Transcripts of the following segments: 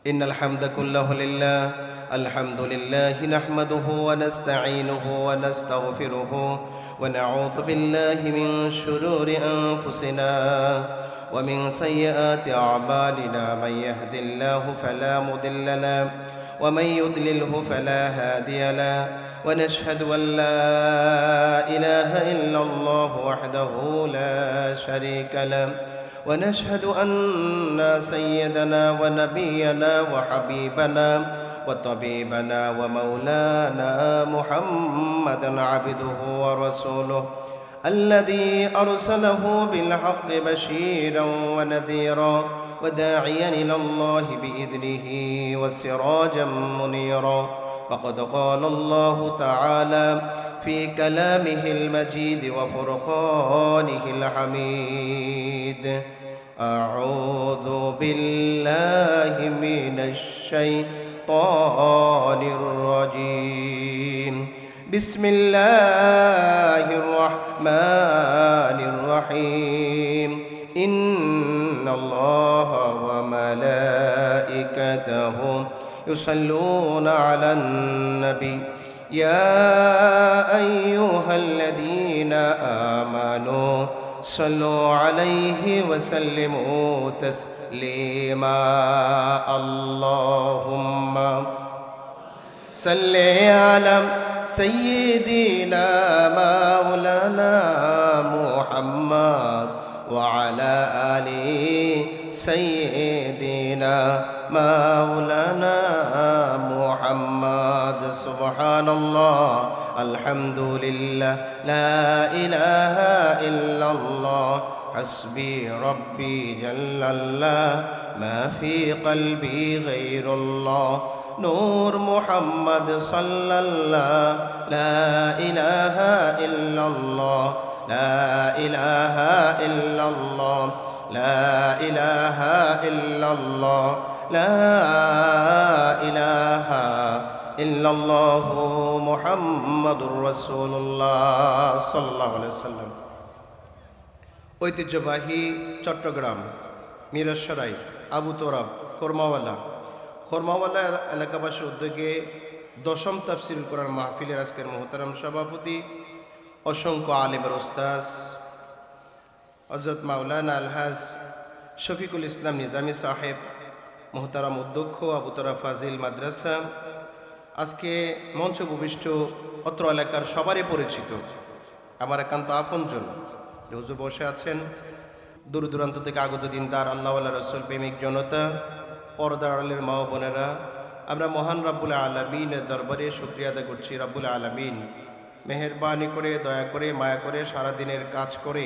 إن الحمد كله لله الحمد لله نحمده ونستعينه ونستغفره ونعوذ بالله من شرور أنفسنا ومن سيئات أعمالنا من يهد الله فلا مضل له ومن يضلله فلا هادي له ونشهد أن لا إله إلا الله وحده لا شريك له ونشهد أن سيدنا ونبينا وحبيبنا وطبيبنا ومولانا محمدا عبده ورسوله الذي أرسله بالحق بشيرا ونذيرا وداعيا إلى الله بإذنه وسراجا منيرا وقد قال الله تعالى في كلامه المجيد وفرقانه الحميد أعوذ بالله من الشيطان الرجيم بسم الله الرحمن الرحيم إن الله وملائكته يصلون على النبي يا أيها الذين آمنوا صلوا عليه وسلموا تسليما اللهم صل على سيدنا مولانا محمد وعلى آل سيدنا مولانا محمد سبحان الله الحمد لله لا إله إلا الله حسبي ربي جل الله ما في قلبي غير الله نور محمد صلى الله لا إله إلا الله لا إله إلا الله لا إله إلا الله لا إله إلا الله محمد رسول الله صلى الله عليه وسلم ঐতিহ্যবাহী চট্টগ্রাম মিরসরাই আবু তোরাব খরমাওয়ালা এলাকাবাসীর উদ্যোগে দশম তাফসীরুল কোরআন মাহফিলের আজকের মোহতারাম সভাপতি অসংখ্য আলেমের ওস্তাদ হযরত মাওলানা আলহাজ শফিকুল ইসলাম নিজামী সাহেব, মোহতারাম অধ্যক্ষ আবু তোরাব ফাজিল মাদ্রাসা, আজকে মঞ্চ উপবিষ্ট অত্র এলাকার সবারই পরিচিত আমার একান্ত আপনজন যে হুজুর বসে আছেন, দূর দূরান্ত থেকে আগত দিনদার আল্লাহওয়ালা রসুল প্রেমিক জনতা, পর্দার আড়ালের মা ও বোনেরা, আমরা মহান রব্বুল আলামিনের দরবারে শুকরিয়া আদায় করছি। রব্বুল আলামিন মেহেরবানি করে, দয়া করে, মায়া করে সারাদিনের কাজ করে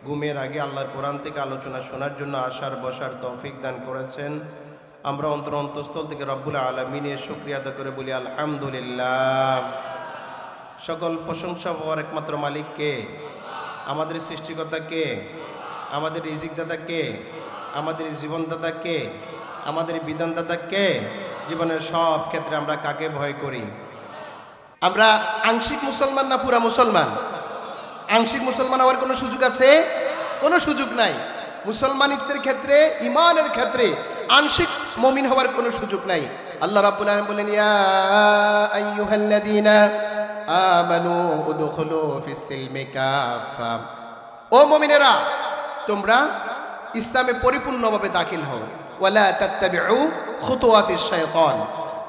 ঘুমের আগে আল্লাহর কোরআন থেকে আলোচনা শোনার জন্য আসার বসার তৌফিক দান করেছেন। আমরা অন্তঃস্থল থেকে রব্বুল আলামিনের শুকরিয়া আদায় করে বলি আলহামদুলিল্লাহ। সকল প্রশংসা পাওয়ার একমাত্র মালিক কে? আমাদের সৃষ্টিকর্তা কে? আমাদের রিজিকদাতা কে? আমাদের জীবনদাতা কে? আমাদের বিধানদাতা কে? জীবনের সব ক্ষেত্রে আমরা কাকে ভয় করি? আমরা আংশিক মুসলমান না পুরা মুসলমান? আংশিক মুসলমান হওয়ার কোনো সুযোগ আছে? কোনো সুযোগ নাই। মুসলমানিত্বের ক্ষেত্রে, ইমানের ক্ষেত্রে আংশিক মুমিন হওয়ার কোনো সুযোগ নাই। আল্লাহ রাব্বুল আলামিন বলেন, ইয়া আইয়ুহাল্লাযীনা আমানু উদখুলু ফিস সিলমি কাফা, ও মুমিনেরা তোমরা ইসলামে পরিপূর্ণভাবে দাখিল হও। ওয়ালা তাত্তাবিউ খুতুওয়াতিশ শাইতান,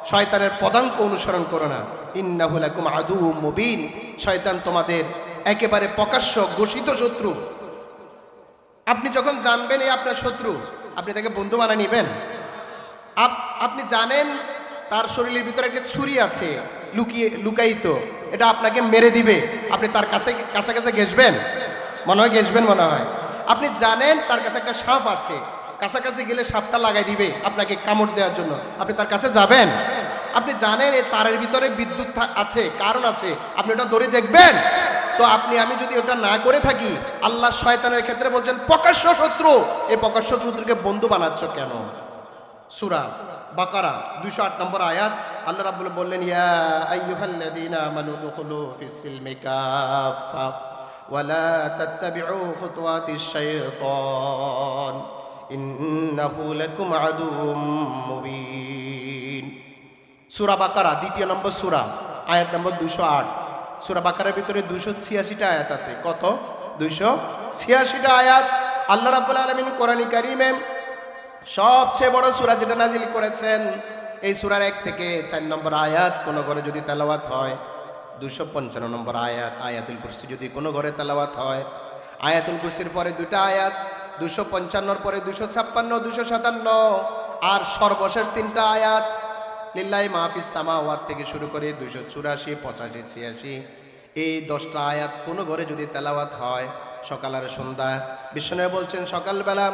শয়তানের পদাঙ্ক অনুসরণ করো না। ইন্নাহু লাকুম আদুউম মুবিন, শয়তান তোমাদের একেবারে প্রকাশ্য ঘোষিত শত্রু। আপনি যখন জানবেন এই আপনার শত্রু, আপনি তাকে বন্ধু বানিয়ে নেবেন? আপনি জানেন তার শরীরের ভিতরে একটা ছুরি আছে লুকায়িত, এটা আপনাকে মেরে দিবে, আপনি তার কাছে ঘেসবেন? মনে হয় ঘেসবেন, মনে হয়। আপনি জানেন তার কাছে একটা সাপ আছে, কাছাকাছি গেলে সাপটা লাগাই দিবে আপনাকে কামড় দেওয়ার জন্য, আপনি তার কাছে যাবেন? আপনি জানেন এই তারের ভিতরে বিদ্যুৎ আছে, কারণ আছে, আপনি ওটা ধরে দেখবেন? তো আমি যদি ওটা না করে থাকি, আল্লাহ শয়তানের ক্ষেত্রে বলছেন প্রকাশ্য শত্রু, এই প্রকাশ্য শত্রুকে বন্ধু বানাচ্ছ কেন? সূরা বাকারা 208 নম্বর আয়াত, আল্লাহ রাব্বুল বললেন, ইয়া আইয়ুহাল্লাযীনা আমানু দুখুলু ফিস সিলমি কাফা ওয়ালা তাত্তাবিউ খুতুওয়াতিশ শাইতান ইন্নাহু লাকুম আদুউম মুবিন। সূরা বাকারা দ্বিতীয় নম্বর সূরা, আয়াত নম্বর 208। সূরা বাকারার ভিতরে 286টা আয়াত আছে। কত? 286টা আয়াত। আল্লাহ রাব্বুল আলামিন কোরআন কারীমে সবচেয়ে বড় সূরা যেটা নাজিল করেছেন, এই সূরার 1 থেকে 4 নম্বর আয়াত কোনো ঘরে যদি তেলাওয়াত হয়, 255 নম্বর আয়াত আয়াতুল কুরসি যদি কোনো ঘরে তেলাওয়াত হয়, আয়াতুল কুরসির পরে 2টা আয়াত 255 পরে 256, 257, আর সর্বশেষ 3টা আয়াত লিল্লাহি মা ফিস সামাওয়াত থেকে শুরু করে 284, 85, 86, এই 10টা আয়াত কোনো ঘরে যদি তেলাওয়াত হয় সকাল আর সন্ধ্যা, বিষ্ণু বলছেন সকালবেলা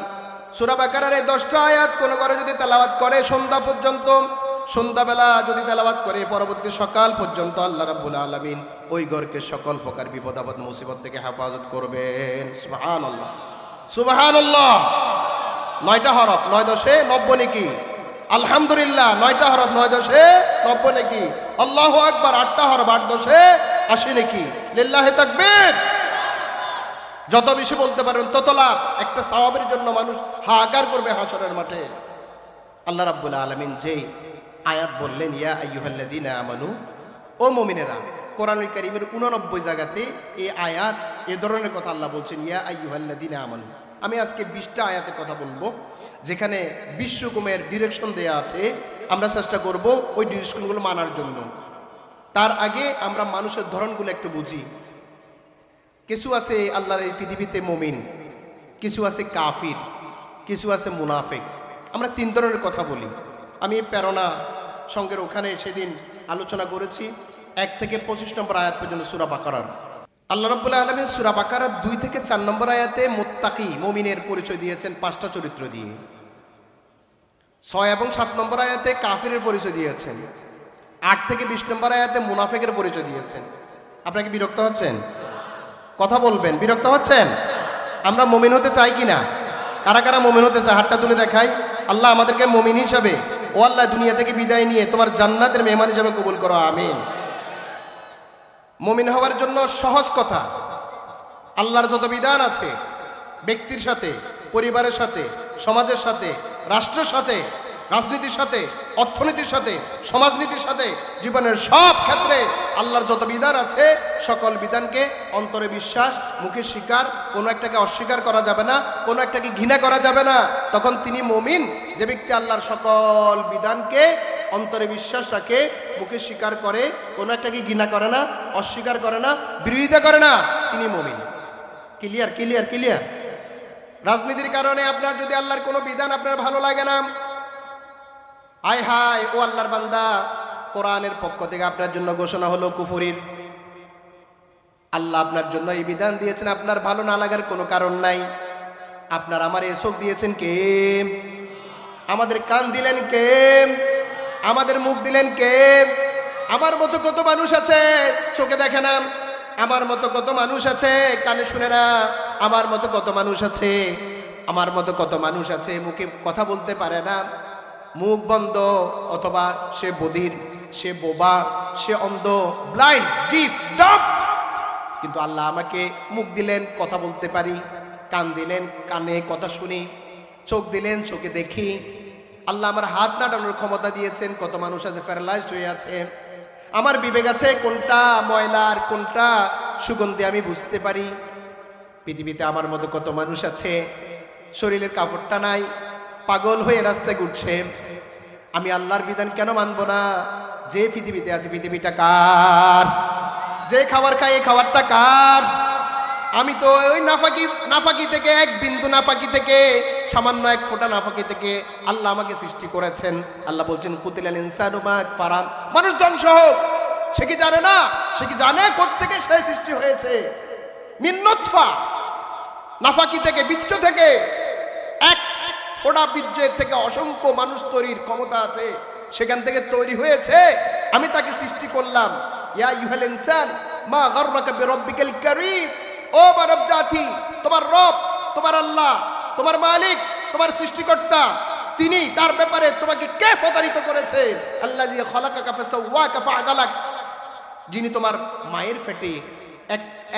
সূরা বাকারার এই 10টা আয়াত কোনো ঘরে যদি তেলাওয়াত করে সন্ধ্যা পর্যন্ত, সন্ধ্যাবেলা যদি তেলাওয়াত করে পরবর্তী সকাল পর্যন্ত, আল্লাহ রাব্বুল আলামিন ওই ঘরকে সকল প্রকার বিপদ আপদ মুসিবত থেকে হেফাজত করবেন। সুবহানাল্লাহ, সুবহানাল্লাহ। 9টা হরফ, 9 দশে 90 নাকি? আলহামদুলিল্লাহ। 9টা হরফ, 9 দশে 90 নাকি? আল্লাহু আকবার। 8টা হরফ, 8 দশে 80 নাকি? লিল্লাহি তাকবীর। যত বেশি বলতে পারেন তত লাভ। একটা সওয়াবের জন্য মানুষ হাহাকার করবে হাসরের মাঠে। আল্লাহ রাব্বুল আলামিন যেই আয়াত বললেন, ইয়া আইয়ুহাল্লাযীনা আমানু, ও মুমিনেরা, কোরআনুল কারীমের 89 জায়গাতে এই আয়াত এ ধরনের কথা আল্লাহ বলছেন, ইয়া আইয়ুহাল্লাযীনা আমানু। আমি আজকে 20টা আয়াতের কথা বলবো যেখানে 20 রকমের ডিরেকশন দেয়া আছে। আমরা চেষ্টা করব ওই ডিরেকশনগুলো মানার জন্য। তার আগে আমরা মানুষের ধরনগুলো একটু বুঝি। কিছু আছে আল্লাহর এই পৃথিবীতে মুমিন, কিছু আছে কাফির, কিছু আছে মুনাফিক। আমরা 3 ধরনের কথা বলি। আমি প্রেরণা সঙ্গের ওখানে সেদিন আলোচনা করেছি 1 থেকে 25 নম্বর আয়াত পর্যন্ত সূরা বাকারার। আল্লাহ রাব্বুল আলামিন সূরা বাকারার 2 থেকে 4 নম্বর আয়াতে মুত্তাকি মুমিনের পরিচয় দিয়েছেন 5টা চরিত্র দিয়ে। 6 এবং 7 নম্বর আয়াতে কাফিরের পরিচয় দিয়েছেন। 8 থেকে 20 নম্বর আয়াতে মুনাফিকের পরিচয় দিয়েছেন। আপনারা কি বিরক্ত হচ্ছেন? কথা বলবেন। বিরক্ত হচ্ছেন? আমরা মুমিন হতে চাই কিনা? কারা কারা মুমিন হতে চায় হাতটা তুলে দেখাই। আল্লাহ আমাদেরকে মুমিন হিসাবে, ও আল্লাহ, দুনিয়া থেকে বিদায় নিয়ে তোমার জান্নাতের মেহমান হিসাবে কবুল করো, আমিন। মুমিন হওয়ার জন্য সহজ কথা, আল্লাহর যত বিধান আছে ব্যক্তির সাথে, পরিবারের সাথে, সমাজের সাথে, রাষ্ট্রের সাথে, রাজনীতির সাথে, অর্থনীতির সাথে, সমাজনীতির সাথে, জীবনের সব ক্ষেত্রে আল্লাহর যত বিধান আছে সকল বিধানকে অন্তরে বিশ্বাস, মুখে স্বীকার, কোনো একটাকে অস্বীকার করা যাবে না, কোনো একটাকে ঘৃণা করা যাবে না। তখন তিনি মুমিন। যে ব্যক্তি আল্লাহর সকল বিধানকে অন্তরে বিশ্বাস রাখে, মুখে স্বীকার করে, কোনো একটাকে ঘৃণা করে না, অস্বীকার করে না, বিরোধিতা করে না, তিনি মুমিন। Clear, clear, clear. রাজনীতির কারণে আপনার যদি আল্লাহর কোনো বিধান আপনার ভালো লাগে না, আয় হায়, ও আল্লাহর বান্দা, কোরআনের পক্ষ থেকে আপনার জন্য ঘোষণা হলো কুফরির। আল্লাহ আপনার জন্য এই বিধান দিয়েছেন, আপনার ভালো না লাগার কোনো কারণ নাই। আপনার আমার এই চোখ দিয়েছেন কে? আমাদের কান দিলেন কে? আমাদের মুখ দিলেন কে? আমার মতো কত মানুষ আছে চোখে দেখে না, আমার মতো কত মানুষ আছে কানে শুনে না, আমার মতো কত মানুষ আছে, আমার মতো কত মানুষ আছে মুখে কথা বলতে পারে না, মুখ বন্ধ, অথবা সে বধির, সে বোবা, সে অন্ধ, ব্লাইন্ড, ডিফ, ডাম্ব। কিন্তু আল্লাহ আমাকে মুখ দিলেন, কথা বলতে পারি, কান দিলেন, কানে কথা শুনি, চোখ দিলেন, চোখে দেখি। আল্লাহ আমার হাত নাড়ানোর ক্ষমতা দিয়েছেন। কত মানুষ আছে প্যারালাইজড হয়ে আছে। আমার বিবেক আছে কোনটা ময়লা আর কোনটা সুগন্ধি আমি বুঝতে পারি। পৃথিবীতে আমার মতো কত মানুষ আছে শরীরের কাপড়টা নাই, পাগল হয়ে রাস্তায় ঘুরছে। আমি আল্লাহর বিধান কেন মানব না? যে পৃথিবীতে আছে, পৃথিবীটা কার? যে খাবার খাই, এই খাবারটা কার? আমি তো ওই নাফাকি থেকে, এক বিন্দু নাফাকি থেকে, সামান্য এক ফোঁটা নাফাকি থেকে আল্লাহ আমাকে সৃষ্টি করেছেন। আল্লাহ বলছেন কুতিলাল ইনসানু মা আকফারা। মানুষ ধ্বংস হোক, সে কি জানে না? সে কি জানে কোত্থেকে সে সৃষ্টি হয়েছে? মিন নুতফা, নাফাকি থেকে, বীর্য থেকে। এক ফোঁটা বীর্যের থেকে অসংখ্য মানুষ তৈরির ক্ষমতা আছে, সেখান থেকে তৈরি হয়েছে। আমি তাকে সৃষ্টি করলাম। ইয়া আইয়ুহাল ইনসান মা গাররাকা বিরাব্বিকাল কারীম। ও মানব জাতি, তোমার রব, তোমার আল্লাহ, তোমার মালিক, তোমার সৃষ্টিকর্তা, তিনি, তার ব্যাপারে তোমাকে কে প্রতারিত করেছে? আল্লাযী খালাকাকা ফাসাওয়াকা ফাআদালাক। যিনি তোমার মায়ের পেটে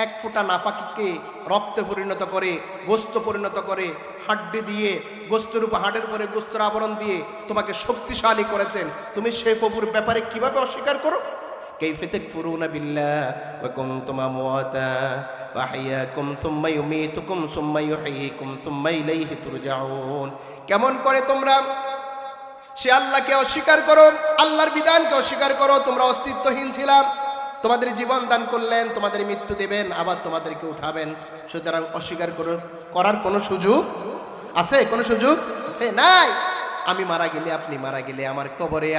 এক ফোঁটা নাফাকিকে রক্তে পরিণত করে, গোস্ত পরিণত করে, হাড্ডি দিয়ে, গোস্তের উপর হাড়ের উপরে গোস্তের আবরণ দিয়ে তোমাকে শক্তিশালী করেছেন, তুমি সেই প্রভুর ব্যাপারে কিভাবে অস্বীকার করো? কাইফা তাকফুরুনা বিল্লাহ ওয়া কুনতুম আমওয়াতা ফাহইয়াকুম সুম্মা ইউমীতুকুম সুম্মা ইউহয়িকুম সুম্মা ইলাইহি তুরজাউন। কেমন করে তোমরা সে আল্লাহকে অস্বীকার করো, আল্লাহর বিধানকে অস্বীকার করো? তোমরা অস্তিত্বহীন ছিলাম, তোমাদের জীবন দান করলেন, তোমাদের মৃত্যু দেবেন, আবার তোমাদেরকে উঠাবেন। সুতরাং অস্বীকার করার কোনো সুযোগ আছে? কোনো সুযোগ আছে? নাই। আমি মারা গেলে, আপনি মারা গেলে, আমার কবরে,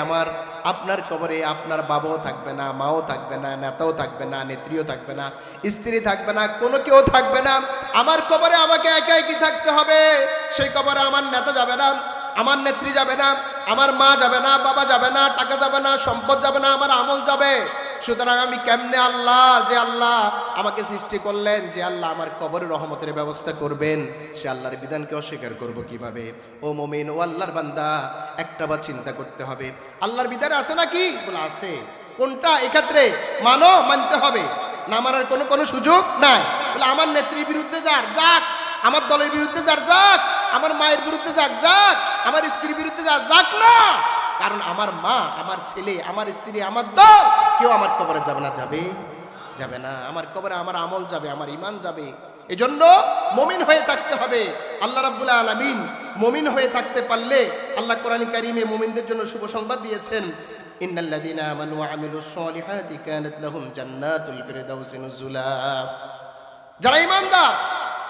আপনার কবরে আপনার বাবাও থাকবে না, মাও থাকবে না, নেতাও থাকবে না, নেত্রীও থাকবে না, স্ত্রী থাকবে না, কোনো কেউ থাকবে না। আমার কবরে আমাকে একা একই থাকতে হবে। সেই কবরে আমার নেতা যাবে না, আমার নেত্রী যাবে না, আমার মা যাবে না, বাবা যাবে না, টাকা যাবে না, সম্পদ যাবে না, আমার আমল যাবে। সুতরাং আমি কেমনে আল্লাহ, যে আল্লাহ আমাকে সৃষ্টি করলেন, যে আল্লাহ আমার কবরে রহমতের ব্যবস্থা করবেন, সে আল্লাহর বিধানকে অস্বীকার করব কিভাবে? ও মুমিন, ও আল্লাহর বান্দা, একটা বার চিন্তা করতে হবে, আল্লাহর বিধান আছে নাকি? বলে আছে। কোনটা? এক্ষেত্রে মানতে হবে, না মানার কোনো সুযোগ নাই। বলে আমার নেত্রীর বিরুদ্ধে যাক, আমার দলের বিরুদ্ধে যাক, আমার মায়ের বিরুদ্ধে যাক, আমার স্ত্রীর বিরুদ্ধে যাক না। কারণ আমার মা, আমার ছেলে, আমার স্ত্রী, আমার দল কেউ আমার কবরে যাবে না। যাবে না। আমার কবরে আমার আমল যাবে, আমার ঈমান যাবে। এজন্য মুমিন হয়ে থাকতে হবে। আল্লাহ রাব্বুল আলামিন মুমিন হয়ে থাকতে পারলে, আল্লাহ কোরআন কারীমে মুমিনদের জন্য শুভ সংবাদ দিয়েছেন, ইন্নাল্লাযীনা আমানু ওয়া আমিলুস সলিহাতি কানাত লাহুম জান্নাতুল ফিরদাউসি নুজুলা। যারা ঈমানদার,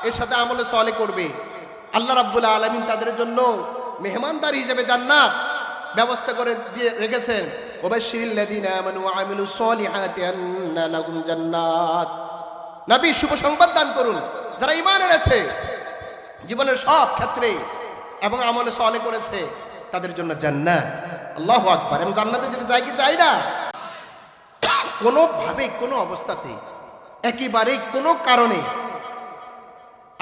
এর সাথে আমলে সালেহ করবে, আল্লাহ রাব্বুল আলামিন তাদের জন্য মেহমানদার হিসেবে জান্নাত ব্যবস্থা করে দিয়ে রেখেছেন। ওয়াবাশশিরিল্লাযীনা আমানু ওয়া আমিলুস সলিহাতি আন্না লাহুম জান্নাত। নবী শুভ সংবাদ দান করুন, যারা ঈমান এনেছে জীবনের সব ক্ষেত্রে এবং আমলে সালেহ করেছে, তাদের জন্য জান্নাত। আল্লাহু আকবার। এবং জান্নাতে যেতে চাই কি চাই না? কোনোভাবে, কোনো অবস্থাতেই, একেবারেই কোনো কারণে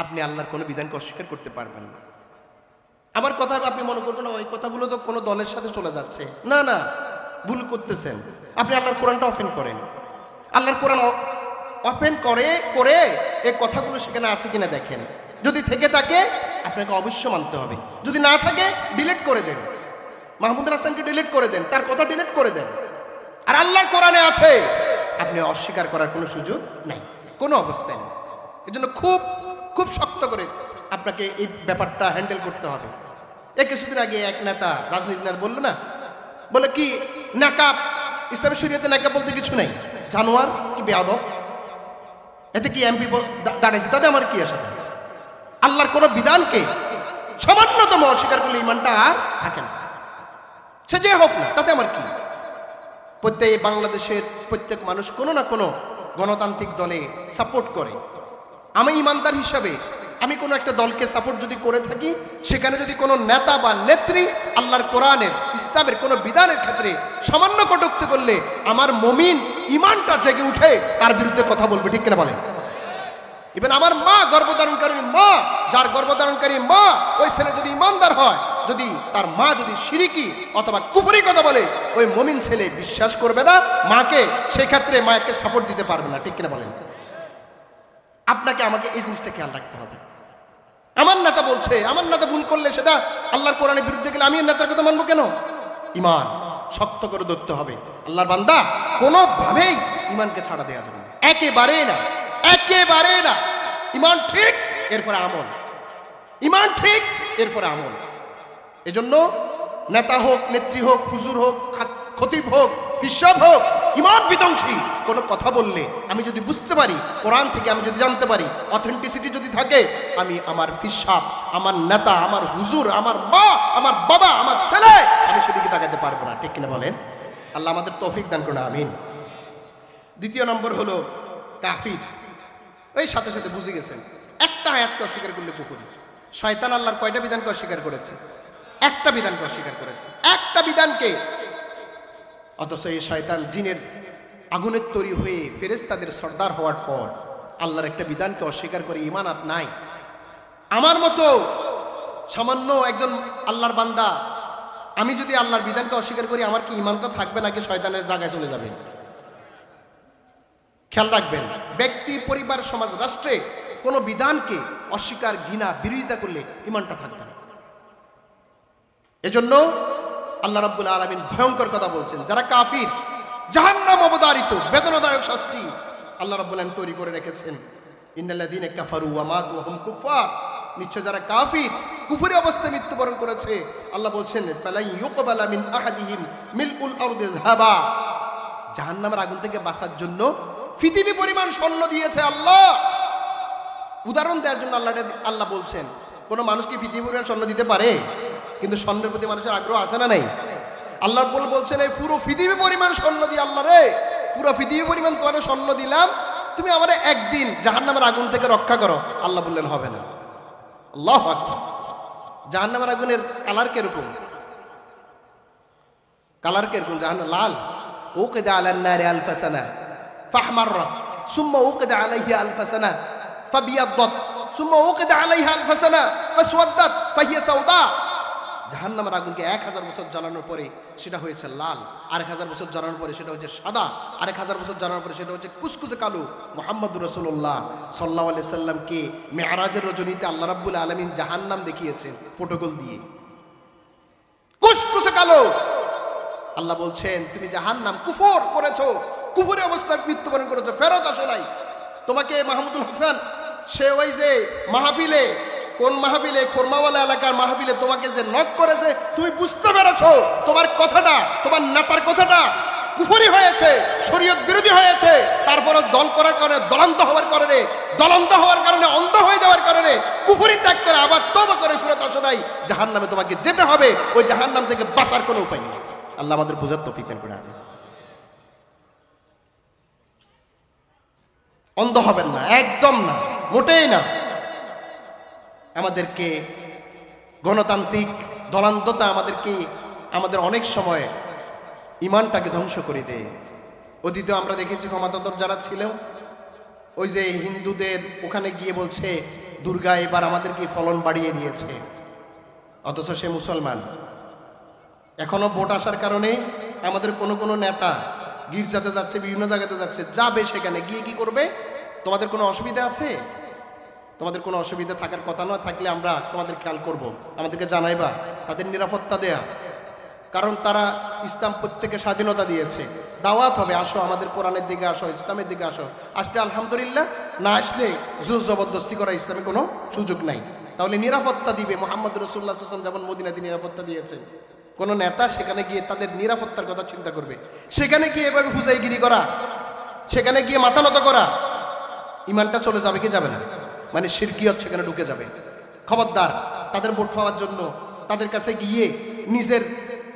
আপনি আল্লাহর কোনো বিধানকে অস্বীকার করতে পারবেন না। আমার কথা আপনি মনে করবেন ওই কথাগুলো তো কোনো দলের সাথে চলে যাচ্ছে, না, ভুল করতেছেন। আপনি আল্লাহর কোরআনটা ওপেন করেন, আল্লাহর কোরআন ওপেন করে এই কথাগুলো সেখানে আছে কিনা দেখেন। যদি থেকে থাকে আপনাকে অবশ্য মানতে হবে, যদি না থাকে ডিলিট করে দেন। মাহমুদ হাসানকে ডিলিট করে দেন, তার কথা ডিলিট করে দেন। আর আল্লাহর কোরআনে আছে, আপনি অস্বীকার করার কোনো সুযোগ নাই, কোনো অবস্থায় নেই। এজন্য খুব খুব শক্ত করে আপনাকে এই ব্যাপারটা হ্যান্ডেল করতে হবে। কিছুদিন আগে এক নেতা, রাজনীতি নেতা বললো না, বলে কি নাকাব, ইসলামী শরীয়তে নাকাব বলতে কিছু নাই, জানোয়ার কি বেয়াদব, এতে কি এমপি দাঁড়াইছে, তাতে আমার কি আসে যায়? আল্লাহর কোনো বিধানকে সামান্যতম অস্বীকার করলে ইমানটা আর থাকে না, সে যে হোক না, তাতে আমার কি? বাংলাদেশের প্রত্যেক মানুষ কোনো না কোনো গণতান্ত্রিক দলে সাপোর্ট করে। আমি ইমানদার হিসাবে আমি কোনো একটা দলকে সাপোর্ট যদি করে থাকি, সেখানে যদি কোনো নেতা বা নেত্রী আল্লাহর কোরআনের, ইসলামের কোনো বিধানের ক্ষেত্রে সামান্য কটূক্তি করলে আমার মুমিন ইমানটা জেগে উঠে তার বিরুদ্ধে কথা বলবে, ঠিক কিনা বলেন? ইভেন আমার মা, গর্ভধারণকারী মা, যার গর্ভধারণকারী মা, ওই ছেলে যদি ইমানদার হয়, যদি তার মা যদি শিরকি অথবা কুফরি কথা বলে, ওই মুমিন ছেলে বিশ্বাস করবে না মাকে, সেই ক্ষেত্রে মাকে সাপোর্ট দিতে পারবে না, ঠিক কিনা বলেন? আপনাকে আমাকে এই জিনিসটা খেয়াল রাখতে হবে। আমার নেতা বলছে, আমার নেতা ভুল করলে সেটা আল্লাহর কোরআনের বিরুদ্ধে গেলে আমি নেতার কথা মানবো কেন? ইমান শক্ত করে ধরতে হবে। আল্লাহর বান্দা, কোনোভাবেই ইমানকে ছাড়া দেওয়া যাবে না, একেবারে না। ইমান ঠিক, এরপরে আমল, ইমান ঠিক, এরপরে আমল। এজন্য নেতা হোক, নেত্রী হোক, হুজুর হোক, খতিব হোক, বিশ্বব হোক, ইমান বিধ্বংসী কোনো কথা বললে আমি যদি বুঝতে পারি, কোরআন থেকে আমি যদি জানতে পারি, অথেন্টিসিটি যদি থাকে, আমি আমার ফিসাব, আমার নেতা, আমার হুজুর, আমার মা, আমার বাবা, আমার ছেলে, আমি সেদিকে তাকাতে পারবো না, ঠিক কিনা বলেন? আল্লাহ আমাদের তৌফিক দান করুন, আমিন। দ্বিতীয় নম্বর হলো কাফির। ওই সাথে সাথে বুঝে গেছেন, একটা আয়াতকে অস্বীকার করলে কুফর। শয়তান আল্লাহর কয়টা বিধানকে অস্বীকার করেছে? একটা বিধানকে অস্বীকার করেছে, একটা বিধানকে। অথচ এই শয়তান জিনের আগুনের তৈরি হয়ে ফেরেশতাদের সর্দার হওয়ার পর আল্লাহর একটা বিধানকে অস্বীকার করে ঈমান আর নাই। আমার মতো সামান্য একজন আল্লাহর বান্দা, আমি যদি আল্লাহর বিধানকে অস্বীকার করি, আমার কি ঈমানটা থাকবে নাকি শয়তানের জায়গায় চলে যাবে? খেয়াল রাখবেন, ব্যক্তি, পরিবার, সমাজ, রাষ্ট্রে কোনো বিধানকে অস্বীকার, ঘৃণা, বিরোধিতা করলে ইমানটা থাকবে না। এজন্য আল্লাহ রাব্বুল আলামিন ভয়ঙ্কর কথা বলছেন, যারা কাফির জাহান্নাম অবধারিত বেদনাদায়ক শাস্তি আল্লাহ রাব্বুল আলামিন তৈরি করে রেখেছেন। ইন্নাল্লাযীনা কাফারু ওয়া মাতু ওয়া হুম কুফার, নিশ্চয় যারা কাফির কুফরি অবস্থায় মৃত্যুবরণ করেছে, আল্লাহ বলছেন ফালাই ইউকবালা মিন আহাদিহিম মিলউল আরদি যাহাবা, জাহান্নামের আগুন থেকে বাঁচার জন্য পৃথিবী পরিমাণ স্বর্ণ দিয়েছে আল্লাহ। উদাহরণ দেওয়ার জন্য আল্লাহ বলছেন, কোন মানুষ কি পৃথিবী পরিমাণ স্বর্ণ দিতে পারে? কিন্তু স্বর্ণের প্রতি মানুষের আগ্রহ আছে না নাই? আল্লাহ বলছেন এই পুরো পৃথিবী পরিমাণ স্বর্ণ দিয়ে, আল্লাহ রে পুরো পৃথিবী পরিমাণ তোমার স্বর্ণ দিলাম, তুমি আমার একদিন জাহান্নামের আগুন থেকে রক্ষা করো। আল্লাহ বললেন হবে না। আল্লাহু আকবার। জাহান্নামের আগুনের কালার কিরকম? কালার কিরকম? জাহান্নাম লাল। উকিদা আলান নারি আলফা সানা ফাহমাররাত সুম্মা উকিদা আলাইহা আলফা সানা ফাবিয়াদ্দাত সুম্মা উকিদা আলাইহা আলফা সানা ফাসওয়াদ্দাত ফাহিয়া সাওদা। জাহান্নামের আগুনকে 1000 বছর জ্বালানোর পরে সেটা হয়েছে লাল, 1000 বছর জ্বালানোর পরে সেটা হচ্ছে সাদা, 1000 বছর জ্বালানোর পরে সেটা হচ্ছে কুসকুসে কালো। মুহাম্মদুর রাসূলুল্লাহ সাল্লাল্লাহু আলাইহি সাল্লামকে মেরাজের রজনীতে আল্লাহ রাব্বুল আলামিন জাহান্নাম দেখিয়েছেন ফটোকল দিয়ে, কুসকুসে কালো। আল্লাহ বলছেন তুমি জাহান্নাম কুফর করেছো, কুফরি অবস্থায় মৃত্যুবরণ করেছো, ফেরত আসো নাই। তোমাকে মাহমুদুল হাসান সে ওই যে মাহফিলে, কোন মাহফিলে, খোরমাওয়ালা এলাকার মাহফিলে তোমাকে যে নক করেছে, তুমি বুঝতে পেরেছো তোমার কথাটা, তোমার নেতার কথাটা কুফরি হয়েছে, শরীয়ত বিরোধী হয়েছে, তারপরে দল করার কারণে, দলান্ত হওয়ার কারণে, অন্ধ হয়ে যাওয়ার কারণে কুফরি ত্যাগ করে আবার তওবা করে ফেরত আসো নাই, জাহান্নামে তোমাকে যেতে হবে। ওই জাহান্নাম থেকে বাঁচার কোনো উপায় নেই। আল্লাহ আমাদের বুঝার তৌফিক দান করে। অন্ধ হবেন না, একদম না, মোটেই না। আমাদেরকে গণতান্ত্রিক দলান্ততা আমাদের অনেক সময় ইমানটাকে ধ্বংস করে দেয়। অতীতে আমরা দেখেছি ক্ষমতাধর যারা ছিল, ওই যে হিন্দুদের ওখানে গিয়ে বলছে দুর্গা এবার আমাদেরকে ফলন বাড়িয়ে দিয়েছে, অথচ সে মুসলমান। এখনো ভোট আসার কারণে আমাদের কোনো নেতা গির্জাতে যাচ্ছে, বিভিন্ন জায়গাতে যাচ্ছে, যাবে সেখানে গিয়ে কি করবে? তোমাদের কোনো অসুবিধা আছে? তোমাদের কোনো অসুবিধা থাকার কথা নয়, থাকলে আমরা তোমাদের খেয়াল করব, আমাদেরকে জানাইবা, তাদের নিরাপত্তা দেয়া। কারণ তারা ইসলাম প্রত্যেকে স্বাধীনতা দিয়েছে, দাওয়াত হবে, আসো আমাদের কোরআনের দিকে আসো, ইসলামের দিকে আসো। আসলে আলহামদুলিল্লাহ, না আসলে জোর জবরদস্তি করা ইসলামে কোনো সুযোগ নাই। তাহলে নিরাপত্তা দিবে। মুহাম্মদ রাসূলুল্লাহ সাল্লাল্লাহু আলাইহি ওয়াসাল্লাম যেমন মদিনাতে নিরাপত্তা দিয়েছেন, কোন নেতা সেখানে গিয়ে তাদের নিরাপত্তার কথা চিন্তা করবে। সেখানে গিয়ে এভাবে ফুজাইগিরি করা, সেখানে গিয়ে মাথা নত করা, ইমানটা চলে যাবে কি যাবে না? মানে শিরকিয়ত সেখানে ঢুকে যাবে। খবরদার, তাদের ভোট পাওয়ার জন্য তাদের কাছে গিয়ে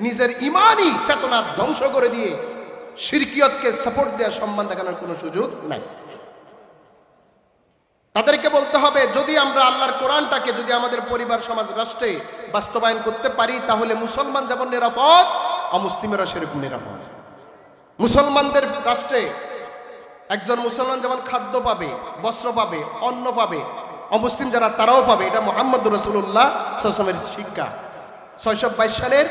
নিজের ইমানই চেতনা ধ্বংস করে দিয়ে শিরকিয়তকে সাপোর্ট দেওয়া, সম্মান দেখানোর কোনো সুযোগ নাই। তাদেরকে বলতে হবে, যদি আমরা আল্লাহর কোরআনটাকে যদি আমাদের পরিবার, সমাজ, রাষ্ট্রে বাস্তবায়ন করতে পারি, তাহলে মুসলমান যেমন নিরাপদ, অমুসলিমেরা সেরকম নিরাপদ। মুসলমানদের রাষ্ট্রে একজন মুসলমান যেমন খাদ্য পাবে, বস্ত্র পাবে, অন্ন পাবে, অমুসলিম যারা তারাও পাবে। এটা মুহাম্মদুর রাসূলুল্লাহ সাল্লাল্লাহু আলাইহি ওয়াসাল্লামের শিক্ষা। 622 সালের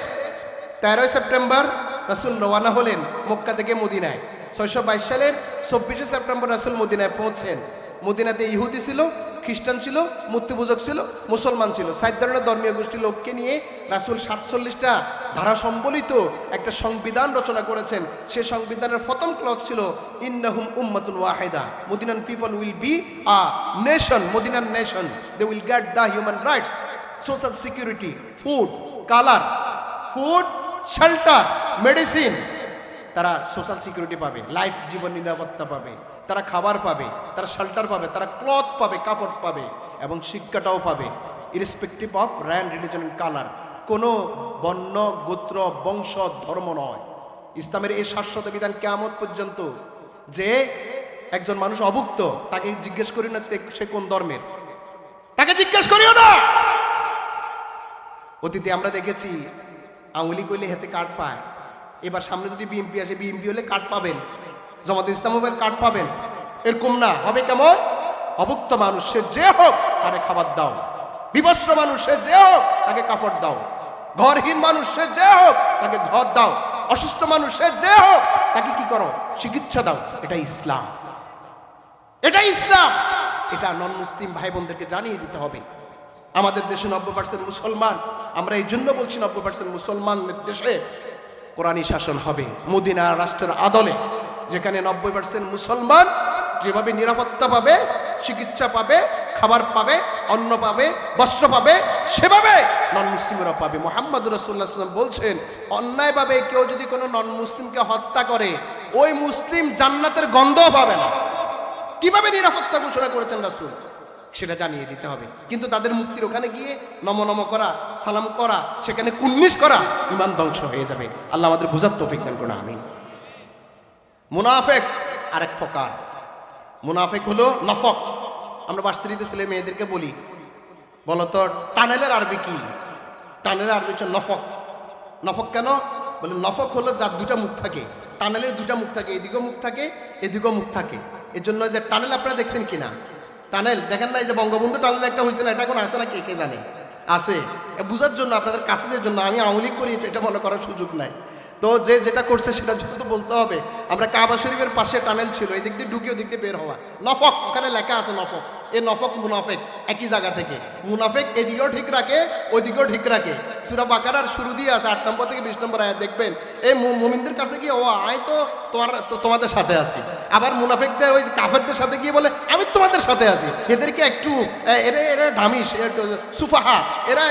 13 সেপ্টেম্বর রাসূল রওনা হলেন মক্কা থেকে মদিনায়। 622 সালের 24 সেপ্টেম্বর রাসূল মদিনায় পৌঁছেন। মদিনাতে ইহুদি ছিল, খ্রিস্টান ছিল, মূর্তিপূজক ছিল, মুসলমান ছিল, 4 ধরনের ধর্মীয় গোষ্ঠীর লোককে নিয়ে রাসূল 47টা ধারা সম্বলিত একটা সংবিধান রচনা করেছেন। সেই সংবিধানের প্রথম ক্লজ ছিল ইন্নাহুম উম্মাতুন ওয়াহিদা, Medinan people will be a nation, Medinan nation, they will get the human rights, social security, food, colour, food, shelter, medicine. তারা সোশ্যাল সিকিউরিটি পাবে, লাইফ, জীবন নিরাপত্তা পাবে, তারা খাবার পাবে, তারা শেল্টার পাবে, তারা ক্লথ পাবে, কাপড় পাবে, এবং শিক্ষাটাও পাবে, irrespective of rand, religion and colour. কোনো বর্ণ, গোত্র, বংশ, ধর্ম নয়। ইসলামের এই শাশ্বত বিধান কিয়ামত পর্যন্ত। যে একজন মানুষ অভুক্ত, তাকে জিজ্ঞেস করি না সে কোন ধর্মের, তাকে জিজ্ঞেস করিও না। অতীতে আমরা দেখেছি আঙুলি কইলে হাতে কার্ড পায়। এবার সামনে যদি বিএমপি আসে, বিএমপি হলে কার্ড পাবেন, জামাতে ইসলাম হবে কার্ড পাবেন, এরকম না। হবে কেমন? অভুক্ত মানুষ সে যে হোক তাকে খাবার দাও, বিবস্ত্র মানুষ সে যে হোক তাকে কাপড় দাও, ঘরহীন মানুষ সে যে হোক তাকে ঘর দাও, অসুস্থ মানুষ সে যে হোক তাকে কি করো? চিকিৎসা দাও। এটা ইসলাম, এটা ইসলাম। এটা নন মুসলিম ভাই বোনদেরকে জানিয়ে দিতে হবে। আমাদের দেশে 90% মুসলমান, আমরা এই জন্য বলছি 90% মুসলমানদের দেশে কোরআনী শাসন হবে মদিনা রাষ্ট্রের আদলে, যেখানে 90% মুসলমান যেভাবে নিরাপত্তা পাবে, চিকিৎসা পাবে, খাবার পাবে, অন্ন পাবে, বস্ত্র পাবে, সেভাবে নন মুসলিমরা পাবে। মুহাম্মদ রাসূলুল্লাহ সাল্লাল্লাহু আলাইহি ওয়াসাল্লাম বলছেন, অন্যায়ভাবে কেউ যদি কোনো নন মুসলিমকে হত্যা করে, ওই মুসলিম জান্নাতের গন্ধও পাবে না। কিভাবে নিরাপত্তা ঘোষণা করেছেন রাসূল, সেটা জানিয়ে দিতে হবে। কিন্তু তাদের মুক্তির ওখানে গিয়ে নম করা, সালাম করা, সেখানে কুন্নিশ করা, ঈমান ধ্বংস হয়ে যাবে। আল্লাহ আমাদের বুঝার তৌফিক দান করুন, আমিন। মুনাফিক আরেক প্রকার। মুনাফিক হলো নফক। আমরা ভার্সিটিতে ছেলে মেয়েদেরকে বলি, বলতো টানেলের আরবি কি? টানেলের আরবি হচ্ছে নফক। নফক কেন বলে? নফক হলো যার দুটা মুখ থাকে। টানেলের দুটা মুখ থাকে, এদিকেও মুখ থাকে, এদিকেও মুখ থাকে। এর জন্য যে টানেল আপনারা দেখছেন কিনা? টানেল দেখেন না? এই যে বঙ্গবন্ধু টানেল একটা হয়েছে না, এটা এখন আছে না? কে জানে? আছে। বুঝার জন্য, আপনাদের কাছের জন্য। আমি আওয়ামী লীগ করি এটা মনে করার সুযোগ নাই। তো যে যেটা করছে সেটা যত বলতে হবে। আমরা কাবা শরীফের পাশে টানেল ছিল, এই দিক দিয়ে ঢুকে ওদিক দিয়ে বের হওয়া। নফক, ওখানে লেখা আছে নফক। এই নফক মুনাফেক একই জায়গা থেকে। মুনাফেক এদিকেও ঠিক রাখে, ওইদিকেও ঠিক রাখে। সূরা বাকারার শুরু দিয়ে আছে 8 নম্বর থেকে 20 নম্বর আয়াত দেখবেন। এই মুমিনদের কাছে গিয়ে ও আয় তো তোমাদের সাথে আছি। আবার মুনাফেকদের ওই কাফেরদের সাথে গিয়ে বলে আমি তোমাদের সাথে আছি। এদেরকে একটু এরা ঢামিস, সুফাহা,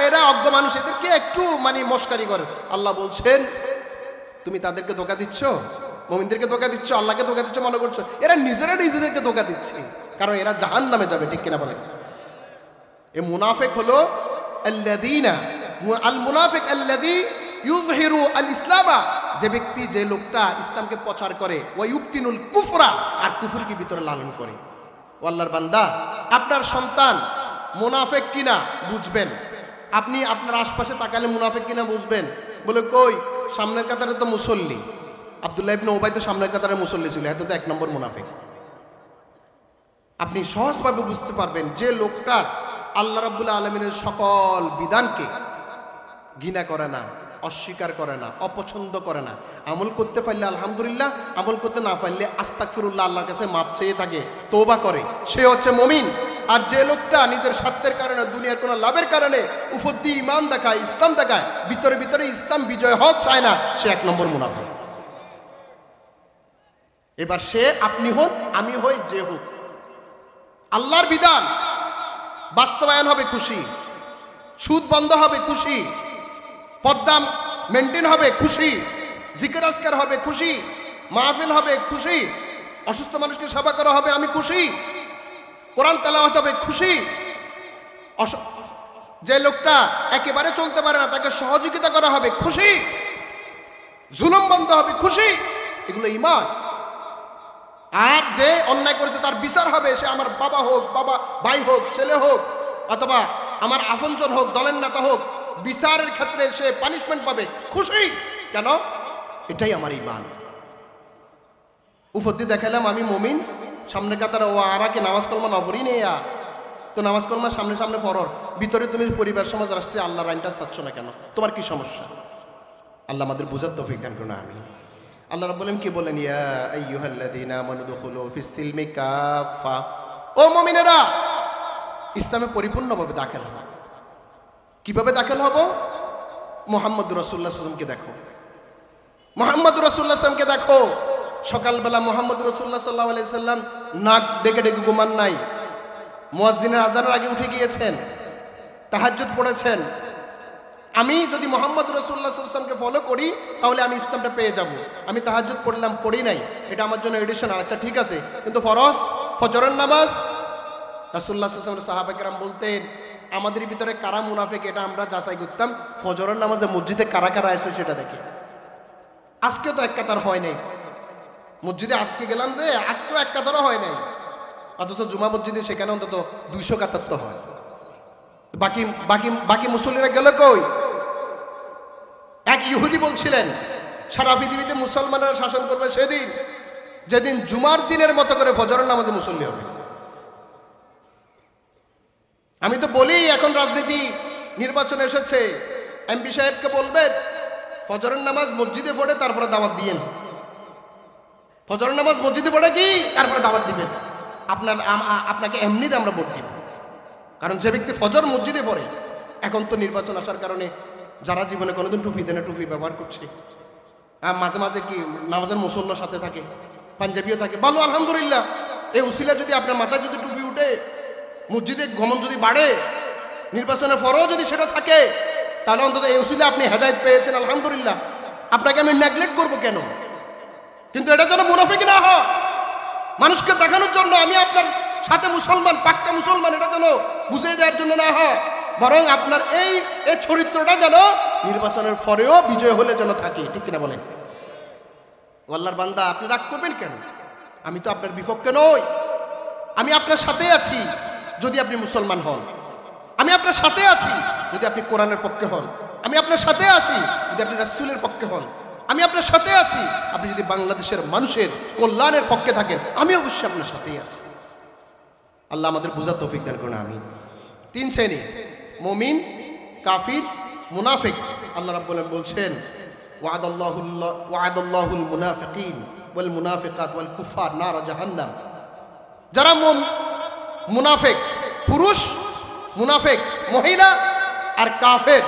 এরা অজ্ঞ মানুষ, এদেরকে একটু মানে মস্কারি করে। আল্লাহ বলছেন, তুমি তাদেরকে ধোঁকা দিচ্ছ, মুমিনদেরকে ধোঁকা দিচ্ছ, আল্লাহকে ধোঁকা দিচ্ছ মনে করছো। এরা নিজেদেরকে ধোঁকা দিচ্ছে, কারণ এরা জাহান্নামে যাবে। ঠিক কিনা বলেন? এই মুনাফিক হলো আল্লাযীনা, আল মুনাফিক আল্লাযী ইউযহিরু আল ইসলামা, যে ব্যক্তি, যে লোকটা ইসলামকে প্রচার করে, ওয়া ইউবতিনুল কুফরা, আর কুফরকে ভিতরে লালন করে। ও আল্লাহর বান্দা, আপনার সন্তান মুনাফিক কিনা বুঝবেন। আপনি আপনার আশপাশে তাকালে মুনাফিক কিনা বুঝবেন। বলে কই, সামনের কাতারে তো মুসল্লি। আব্দুল্লাহ ইবনে উবাই তো সামনের কাতারে মুসল্লি ছিল, এত তো 1 নম্বর মুনাফিক। আপনি সহজভাবে বুঝতে পারবেন যে লোকটা আল্লাহ রাব্বুল আলামিনের সকল বিধানকে ঘৃণা করে না, অস্বীকার করে না, অপছন্দ করে না। আমল করতে পারলে আলহামদুলিল্লাহ, আমল করতে না পারলে আস্তাগফিরুল্লাহ, আল্লাহর কাছে মাপ চেয়ে থাকে, তওবা করে, সে হচ্ছে মুমিন। আর যে লোকটা নিজের স্বার্থের কারণে, দুনিয়ার কোনো লাভের কারণে উপর দিয়ে ঈমান দেখায়, ইসলাম দেখায়, ভিতরে ভিতরে ইসলাম বিজয় হক চায় না, সে 1 নম্বর মুনাফিক। এবার সে আপনি হোক, আমি হই, যে হোক, আল্লাহর বিধান বাস্তবায়ন হবে খুশি, সুদ বন্ধ হবে খুশি, পর্দা মেনটেন হবে খুশি, জিকির আজকার হবে খুশি, মাহফিল হবে খুশি, অসুস্থ মানুষকে সেবা করা হবে আমি খুশি, কোরআন তেলাওয়াত হবে খুশি। যে লোকটা একেবারে চলতে পারে না তাকে সহযোগিতা করা হবে খুশি, জুলুম বন্ধ হবে খুশি। এগুলো ঈমান। আর যে অন্যায় করেছে তার বিচার হবে, সে আমার বাবা হোক, ভাই হোক, ছেলে হোক, অথবা আমার আপনজন হোক, দলের নেতা হোক, বিচারের ক্ষেত্রে সে পানিশমেন্ট পাবে খুশি। কেন? এটাই আমার ঈমান। উপর দিয়ে দেখালাম আমি মুমিন, সামনে কাতার ও আরাকে নামাজ কলমা নফরই নেই, তো নামাজ কলমা সামনে সামনে ফরর, ভিতরে তুমি পরিবার সমাজ রাষ্ট্রে আল্লাহর আইনটা চাচ্ছ না কেন? তোমার কি সমস্যা? আল্লাহ আমাদের বুঝার তৌফিক দান করুন, আমিন। আল্লাহ রাব্বুল আলামিন কি বলেন? ইয়া আইয়ুহাল্লাযীনা আমানু দুখুলু ফিস সিলমি কাফা, ও মুমিনেরা, ইসলামে পরিপূর্ণভাবে দাখিল হও। কিভাবে দাখিল হব? মুহাম্মদ রাসূলুল্লাহ সাল্লাল্লাহু আলাইহি ওয়াসাল্লামকে দেখো, মুহাম্মদ রাসূলুল্লাহ সাল্লাল্লাহু আলাইহি ওয়াসাল্লামকে দেখো। সকালবেলা মুহাম্মদ রাসূলুল্লাহ সাল্লাল্লাহু আলাইহি ওয়াসাল্লাম নাক ডেকে ডেকে ঘুমান নাই, মুয়াজ্জিনের আযানের আগে উঠে গিয়েছেন, তাহাজ্জুদ পড়েছেন। আমি যদি মুহাম্মদ রাসূলুল্লাহ সাল্লাল্লাহু আলাইহি ওয়াসাল্লামকে ফলো করি তাহলে আমি ইসলামটা পেয়ে যাব। আমি তাহাজ্জুদ পড়লাম, পড়ি নাই, এটা আমার জন্য এডিশনাল, আচ্ছা ঠিক আছে, কিন্তু ফরজ ফজরের নামাজ রাসূলুল্লাহ সাল্লাল্লাহু আলাইহি ওয়াসাল্লাম সাহাবায়ে কেরাম বলতেন, আমাদের ভিতরে কারা মুনাফিক এটা আমরা যাচাই করতাম ফজরের নামাজে মসজিদে কারা কারা আসছে সেটা দেখে। আজকে তো এক কাতার হয় নাই মসজিদে, আজকে গেলাম যে আজকেও এক কাতারও হয় নাই, অথচ জুমা মসজিদে সেখানে অন্তত 200 কাতার তো হয়। বাকি বাকি বাকি মুসল্লিরা গেল কই? এক ইহুদি বলছিলেন সারা পৃথিবীতে মুসলমানরা শাসন করবে সেদিন যেদিন জুমার দিনের মতো করে ফজরের নামাজে মুসল্লি হবে। আমি তো বলি, এখন রাজনীতি নির্বাচন এসেছে, এমপি সাহেবকে বলবেন ফজরের নামাজ মসজিদে পড়ে তারপরে দাওয়াত দিয়েন, ফজরের নামাজ মসজিদে পড়ে কি তারপরে দাওয়াত দিবেন। আপনাকে এমনিতে আমরা ভোট দিব। কারণ যে ব্যক্তি ফজর মসজিদে পড়ে, এখন তো নির্বাচন আসার কারণে যারা জীবনে কোনোদিন টুপি দেয় না, টুপি ব্যবহার করছে, মাঝে মাঝে কি নামাজের মুসল্লার সাথে থাকে, পাঞ্জাবিও থাকে, ভালো আলহামদুলিল্লাহ। এই উসিলা যদি আপনার মাথায় যদি টুপি উঠে, মসজিদে গমন যদি বাড়ে, নির্বাচনের পরেও যদি সেটা থাকে, তাহলে অন্তত এই উসিলা আপনি হেদায়েত পেয়েছেন, আলহামদুলিল্লাহ। আপনাকে আমি নেগলেক্ট করবো কেন? কিন্তু এটা যেন মুনাফিক না হয়, মানুষকে দেখানোর জন্য আমি আপনার সাথে মুসলমান, পাক্কা মুসলমান, এটা যেন বুঝিয়ে দেওয়ার জন্য না হয়, বরং আপনার এই চরিত্রটা যেন নির্বাচনের পরেও বিজয় হলে যেন থাকে। ঠিক কিনা বলেন? আল্লাহর বান্দা, আপনি রাগ করবেন কেন? আমি তো আপনার বিপক্ষে নই, আমি আপনার সাথে আছি যদি আপনি মুসলমান হন, আমি আপনার সাথে আছি যদি আপনি কোরআনের পক্ষে হন, আমি আপনার সাথে আছি যদি আপনি রাসূলের পক্ষে হন, আমি আপনার সাথে আছি আপনি যদি বাংলাদেশের মানুষের কল্যাণের পক্ষে থাকেন, আমি অবশ্যই আপনার সাথেই আছি। আল্লাহ আমাদের বুঝার তৌফিক দান করুন, আমিন। তিন শ্রেণী, মুমিন, কাফির, মুনাফিক। আল্লাহ রাব্বুল আলামিন বলছেন, ওয়াদাল্লাহুল মুনাফিকিন ওয়াল মুনাফিকাত ওয়াল কুফার নার জাহান্নাম। যারা মুনাফিক পুরুষ, মুনাফিক মহিলা আর কাফের,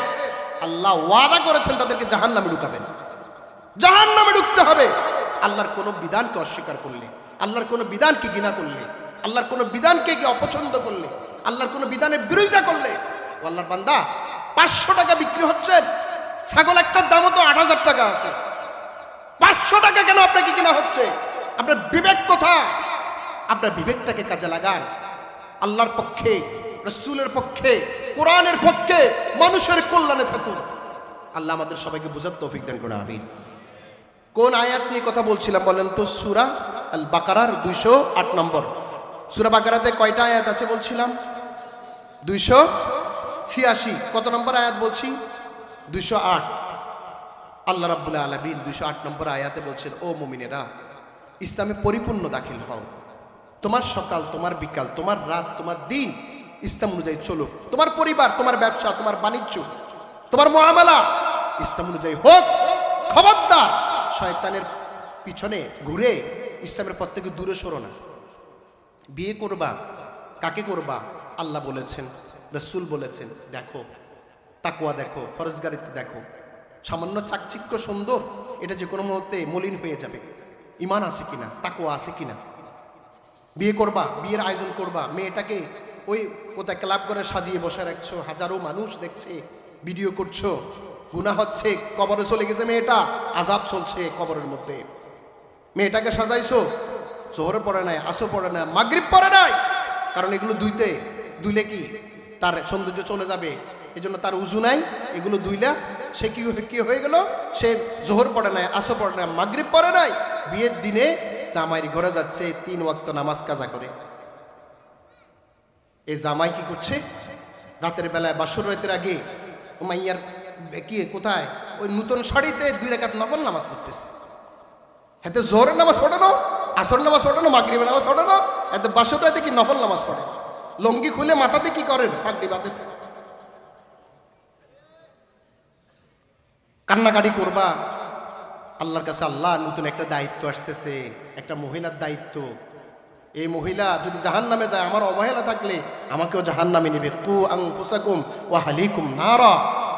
আল্লাহ ওয়াদা করেছেন তাদেরকে জাহান্নামে ঢুকাবেন, জাহান্নামে ঢুকতে হবে। আল্লাহর কোনো বিধানকে অস্বীকার করলে, আল্লাহর কোনো বিধানকে ঘৃণা করলে, আল্লাহর কোনো বিধানকে অপছন্দ করলে, আল্লাহর কোনো বিধানের বিরোধিতা করলে, ও আল্লাহর বান্দা 500 টাকা বিক্রি হচ্ছে, ছাগল একটার দামও তো 8000 টাকা আছে, 500 টাকা কেন আপনাকে কিনা হচ্ছে? আপনার বিবেক কোথায়? আপনার বিবেকটাকে কাজে লাগান, আল্লাহর পক্ষে, রাসূলের পক্ষে, কোরআনের পক্ষে, মানুষের কল্যাণে থাকুন। আল্লাহ আমাদের সবাইকে বুঝার তৌফিক দান করুন, আমিন। কোন আয়াত নিয়ে কথা বলছিলাম বলেন তো? সূরা আল বাকারার 208 নম্বর। সূরা বাকারাতে কয়টা আয়াত আছে বলছিলাম? 286। কত নম্বর আয়াত বলছি? 208। আল্লাহ রাব্বুল আলামিন 208 নম্বর আয়াতে বলছেন, ও মুমিনেরা, ইসলামে পরিপূর্ণ দাখিল হও। তোমার সকাল, তোমার বিকাল, তোমার রাত, তোমার দিন ইসলাম অনুযায়ী চলো। তোমার পরিবার, তোমার ব্যবসা, তোমার বাণিজ্য, তোমার মুআমালা ইসলাম অনুযায়ী হোক। খবরদার শয়তানের পিছনে ঘুরে ইসলামের পথ থেকে দূরে সরো না। বিয়ে করবা, কাকে করবা? আল্লাহ বলেছেন, রাসূল বলেছেন, দেখো তাকওয়া, দেখো ফরজগারিতে, দেখো সামান্য চাকচিক্য সুন্দর, এটা যে কোনো মুহূর্তে মলিন হয়ে যাবে। ঈমান আছে কিনা, তাকওয়া আছে কিনা। বিয়ে করবা, বিয়ের আয়োজন করবা, মেয়েটাকে ওই কোথায় ক্লাব করে সাজিয়ে বসে রাখছো, হাজারো মানুষ দেখছে, ভিডিও করছো, গুনাহ হচ্ছে, কবরে চলে গেছে মেয়েটা, আযাব চলছে কবরের মধ্যে। মেয়েটাকে সাজাইছো, জোহরে পড়ে নাই, আসর পড়ে নাই, মাগরিব পড়ে নাই, কারণ এগুলো ধুইলে কি তার সৌন্দর্য চলে যাবে, এই জন্য তার উজু নাই। এগুলো ধুইলা সে কি হয়ে গেল? সে জোহর পড়ে নাই, আসর পড়ে নাই, মাগরিব পড়ে নাই, বিয়ের দিনে জামাইয়ের ঘরে যাচ্ছে 3 ওয়াক্ত নামাজ কাজা করে। এই জামাই কি করছে? রাতের বেলায় বাসর রাতের আগে মাইয়ার কি কোথায় ওই নতুন শাড়িতে 2 রাকাত নফল নামাজ পড়তেছে। এতে জোহরের নামাজ পড়ে না, আসর নামাজ পড়ে না, মাগরিবের নামাজ পড়ে না, এতে বাসর রাতে কি নফল নামাজ পড়ে। লঙ্গি খুলে মাথাতে কি করেন? পাগড়ি বাঁধেন। কান্নাকাটি করবা। আল্লাহর কাছে আল্লাহ নতুন একটা দায়িত্ব আসতেছে, একটা মহিলার দায়িত্ব। এই মহিলা যদি জাহান্নামে যায়, আমার অবহেলা থাকলে আমাকেও জাহান্নামে নেবে। কু আনফুসাকুম ওয়া আহলিকুম নারা।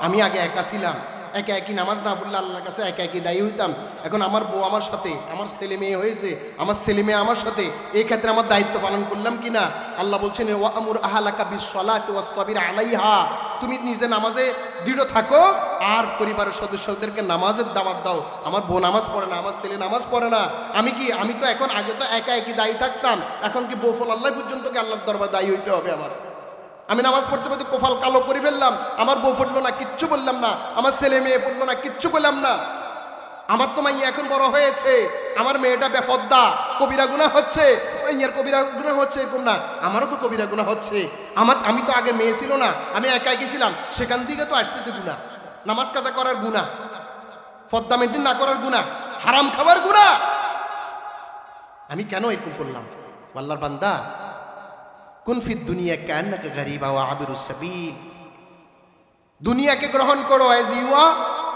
আমি আগে একা ছিলাম, একা একই নামাজ না পড়লে আল্লাহর কাছে একা একই দায়ী হইতাম। এখন আমার বউ আমার সাথে, আমার ছেলে মেয়ে হয়েছে, আমার ছেলে মেয়ে আমার সাথে, এই ক্ষেত্রে আমার দায়িত্ব পালন করলাম কিনা? আল্লাহ বলছেন, ওয়ামুর আহলাকা বিসসালাতি ওয়াসতাবির আলাইহা। তুমি নিজে নামাজে দৃঢ় থাকো আর পরিবারের সদস্যদেরকে নামাজের দাওয়াত দাও। আমার বউ নামাজ পড়ে না, আমার ছেলে নামাজ পড়ে না, আমি তো এখন, আগে তো একা একই দায়ী থাকতাম, এখন কি বউ ফল আল্লাহ পর্যন্ত কি আল্লাহর দরবার দায়ী হইতে হবে আমার? আমি নামাজ পড়তে পড়তে কোফাল কালো করে ফেললাম, আমার বউ পড়লো না, কিচ্ছু বললাম না, আমার ছেলে মেয়ে পড়লো না, কিচ্ছু বললাম না। আমার তো মাইয়া এখন বড় হয়েছে, আমার মেয়েটা বেফদ্দা, কবিরা গুনাহ হচ্ছে, মাইয়ার কবিরা গুনাহ হচ্ছে, এরকম না, আমারও তো কবিরা গুনাহ হচ্ছে। আমি তো আগে মেয়ে ছিল না, আমি একা একই ছিলাম, সেখান থেকে তো আসতেছে গুনাহ। নামাজ কাজা করার গুনাহ, ফদ্দা মেনটেন না করার গুনাহ, হারাম খাবার গুনাহ। আমি কেন এরকম করলাম? আল্লাহর বান্দা, কুন ফিদ দুনিয়া কান্নাকা গরিবা ওয়া আবিরুস সাবিল। দুনিয়াকে গ্রহণ করো as you are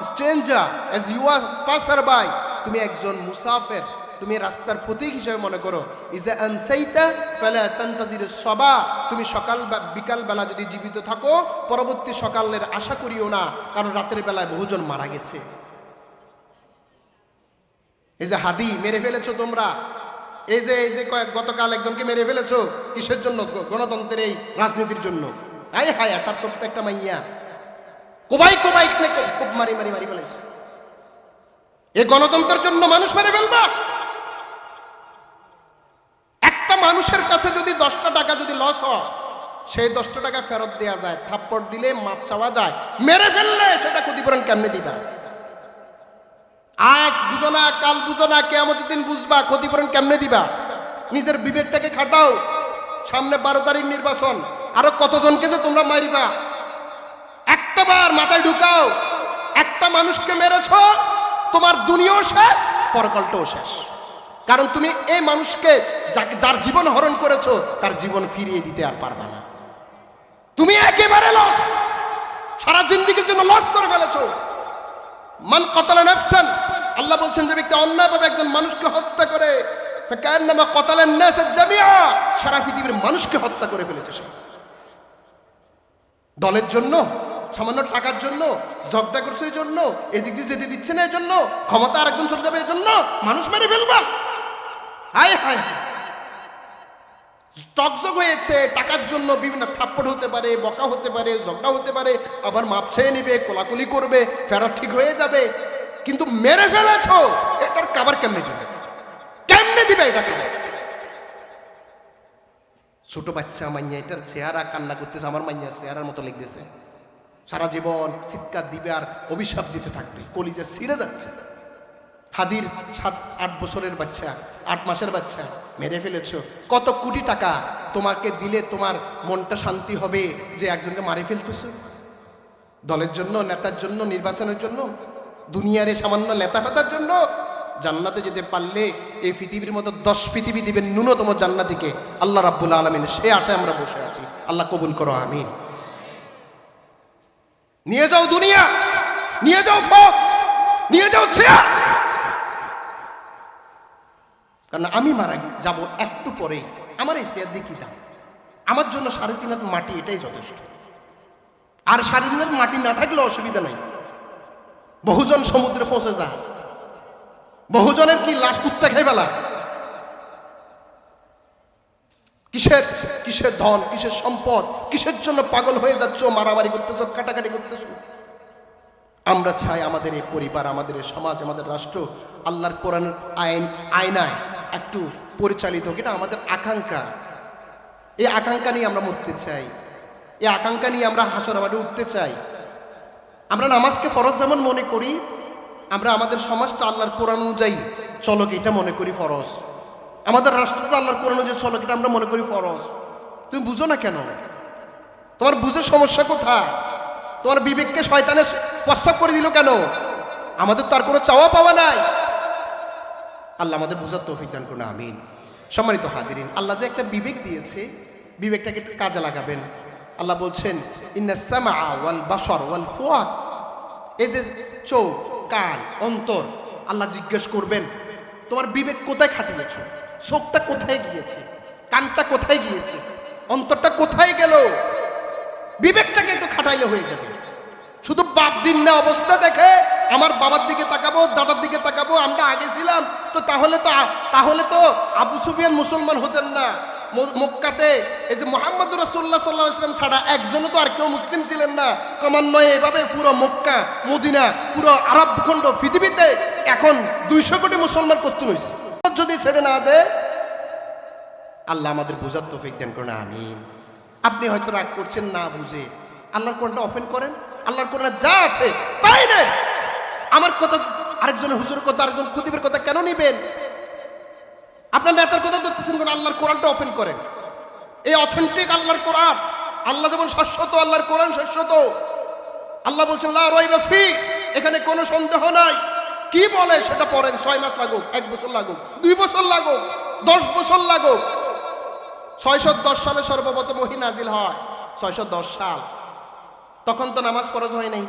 stranger, as you are passer by. তুমি একজন মুসাফির, তুমি রাস্তার প্রতীক হিসেবে মনে করো। ইজা আনসাইতা ফালা তানতাজিরুস সাবা, তুমি সকাল বা বিকাল বেলা যদি জীবিত থাকো পরবর্তী সকালের আশা করিও না, কারণ রাতের বেলায় বহুজন মারা গেছে। এই যে হাদি মেরে ফেলেছো তোমরা, এই যে গতকাল একজনকে মেরে ফেলেছো কিসের জন্য? গণতন্ত্রের এই রাজনীতির জন্য। আয় হায়, তার ছোট্ট একটা মাইয়া কোবাই মারি ফেলেছে। এই গণতন্ত্রের জন্য মানুষ মেরে ফেলবা? একটা মানুষের কাছে যদি 10টা টাকা যদি লস হয়, সেই 10টা টাকা ফেরত দেওয়া যায়, থাপ্পড় দিলে মাপ চাওয়া যায়, মেরে ফেললে সেটা ক্ষতিপূরণ কেমনে দিবা? আজ বুঝো না, কাল বুঝো না, কিয়ামতের দিন বুঝবা, ক্ষতিপূরণ কেমনে দিবা? নিজের বিবেকটাকে খাটাও। সামনে 12 তারিখ নির্বাচন, আরো কতজনকে যে তোমরা মারিবা একটা বার মাথায় ঢুকাও। একটা মানুষকে মেরেছো, তোমার দুনিয়াও শেষ, পরকালটাও শেষ। কারণ তুমি এই মানুষকে যার জীবন হরণ করেছো তার জীবন ফিরিয়ে দিতে আর পারবা না। তুমি একেবারে লস, সারা জিন্দেগির জন্য লস করে ফেলেছো। মান কতালা নাফসান, আল্লাহ বলছেন যে ব্যক্তি অন্যায়ভাবে একজন মানুষকে হত্যা করে ফাকান্নামা কতালান নাস জামিআ, সারা পৃথিবীর মানুষকে হত্যা করে ফেলেছে সে। দলের জন্য, সামান্য টাকার জন্য, ঝগড়া করছে এই জন্য, এদিক দিয়ে যেতে দিচ্ছে না এই জন্য, ক্ষমতা আরেকজন চলে যাবে এই জন্য মানুষ মেরে ফেলবা? হায় হায়, টকজগ হয়েছে টাকার জন্য, বিভিন্ন থাপ্পড় হতে পারে, বকা হতে পারে, ঝগড়া হতে পারে, আবার মাপ ছেয়ে নিবে, কোলাকুলি করবে, ফেরত ঠিক হয়ে যাবে। কিন্তু মেরে ফেলেছ, এটার কাবার কেমনে দিবে? কেমনে দিবে এটা কাবার? ছোট বাচ্চা মাইয়া এটার চেহারা কান্না করতেছে, আমার মাইয়া চেহারার মতো লেগেছে, সারা জীবন চিৎকার দিবে আর অভিশাপ দিতে থাকবে, কলিজা ছিঁড়ে যাচ্ছে। হাদির 7-8 বছরের বাচ্চা, 8 মাসের বাচ্চা মেরে ফেলেছো। কত কোটি টাকা তোমাকে দিলে তোমার মনটা শান্তি হবে যে একজনকে মারে ফেলতেছো? দলের জন্য, নেতার জন্য, নির্বাচনের জন্য, দুনিয়ার এই সামান্য লেতাফেতার জন্য? জান্নাতে যেতে পারলে এই পৃথিবীর মতো 10 পৃথিবী দিবেন ন্যূনতম জান্নাতীকে আল্লাহ রাব্বুল আলামিন। সে আশায় আমরা বসে আছি। আল্লাহ কবুল করো, আমিন। নিয়ে যাও দুনিয়া, নিয়ে যাও ফক, নিয়ে যাও চেয়ার, কারণ আমি মারা যাব একটু পরেই। আমার এই চেয়ার দিয়ে কি দাম? আমার জন্য 3.5 হাত মাটি এটাই যথেষ্ট। আর 3.5 হাত মাটি না থাকলে অসুবিধা নাই। বহুজন সমুদ্রে পৌঁছে যায়, বহুজনের কি লাশ কুত্তা খেয়ে ফেলা? কিসের ধন, কিসের সম্পদ, কিসের জন্য পাগল হয়ে যাচ্ছ, মারামারি করতেছ, কাটাকাটি করতেছ? আমরা চাই আমাদের এই পরিবার, আমাদের এই সমাজ, আমাদের রাষ্ট্র আল্লাহর কোরআনের আয়নায় একটু পরিচালিত হোক। এটা আমাদের আকাঙ্ক্ষা। এই আকাঙ্ক্ষা নিয়ে আমরা মরতে চাই, এই আকাঙ্ক্ষা নিয়ে আমরা হাসর মাঠে উঠতে চাই। আমরা নামাজকে ফরজ যেমন মনে করি, আমরা আমাদের সমাজটা আল্লাহর কোরআন অনুযায়ী চলক এটা মনে করি ফরজ। আমাদের রাষ্ট্রটা আল্লাহর কোরআন অনুযায়ী চলক এটা আমরা মনে করি ফরজ। তুমি বুঝো না কেন? তোমার বুঝের সমস্যা কোথায়? তোমার বিবেককে শয়তানে প্রস্রাব করে দিল কেন? আমাদের তার কোনো চাওয়া পাওয়া নাই। আল্লাহ আমাদের বুঝার তৌফিক দান করুন, আমিন। সম্মানিত হাদিরিন, আল্লাহ যে একটা বিবেক দিয়েছে, বিবেকটাকে একটু কাজে লাগাবেন। আল্লাহ বলছেন ইন্নাস সামআ ওয়াল বাসার ওয়াল ফুয়াদ, এই যে চোখ, কান, অন্তর, আল্লাহ জিজ্ঞেস করবেন তোমার বিবেক কোথায় খাটিয়েছ? চোখটা কোথায় গিয়েছে? কানটা কোথায় গিয়েছে? অন্তরটা কোথায় গেল? বিবেকটাকে একটু খাটাইলে হয়ে যাবে। শুধু বাপ দিন না অবস্থা দেখে আমার বাবার দিকে তাকাবো, দাদার দিকে তাকাবো, আমরা আগে ছিলাম তো, তাহলে তো আবু সুফিয়ান মুসলমান হতেন না। মক্কাতে এই যে মুহাম্মদুর রাসূলুল্লাহ সাল্লাল্লাহু আলাইহি ওয়াসাল্লাম ছাড়া একজনও তো আর কেউ মুসলিম ছিলেন না। ক্রমান্বয়ে এভাবে পুরো মক্কা, মদিনা, পুরো আরব ভূখণ্ড, পৃথিবীতে এখন 200 কোটি মুসলমান করতে হয়েছে। যদি ছেড়ে না দেয়, আল্লাহ আমাদের বোঝার তৌফিক দান করুন, আমিন। আপনি হয়তো রাগ করছেন না বুঝে, আল্লাহর কোরআনটা ওপেন করেন, আল্লাহর কোরআনে যা আছে তাই নেন। আমার কথা, আরেকজনের হুজুরের কথা, আরেকজন খতিবের কথা কেন নিবেন? আপনার নেতার কথা ধরতেছেন কেন? আল্লাহর কোরআনটা ওপেন করেন। এই অথেন্টিক আল্লাহর কোরআন, আল্লাহ যেমন শাশ্বত, আল্লাহর কোরআন শাশ্বত। আল্লাহ বলছেন লা রাইবা ফি, এখানে কোনো সন্দেহ নাই। কি বলে সেটা পড়েন, 6 মাস লাগুক, 1 বছর লাগুক, 2 বছর লাগুক, 10 বছর লাগুক। 610 সালে সর্বপ্রথম ওহী নাজিল হয়, 610 সাল। তখন তো নামাজ ফরজ হয় নাই,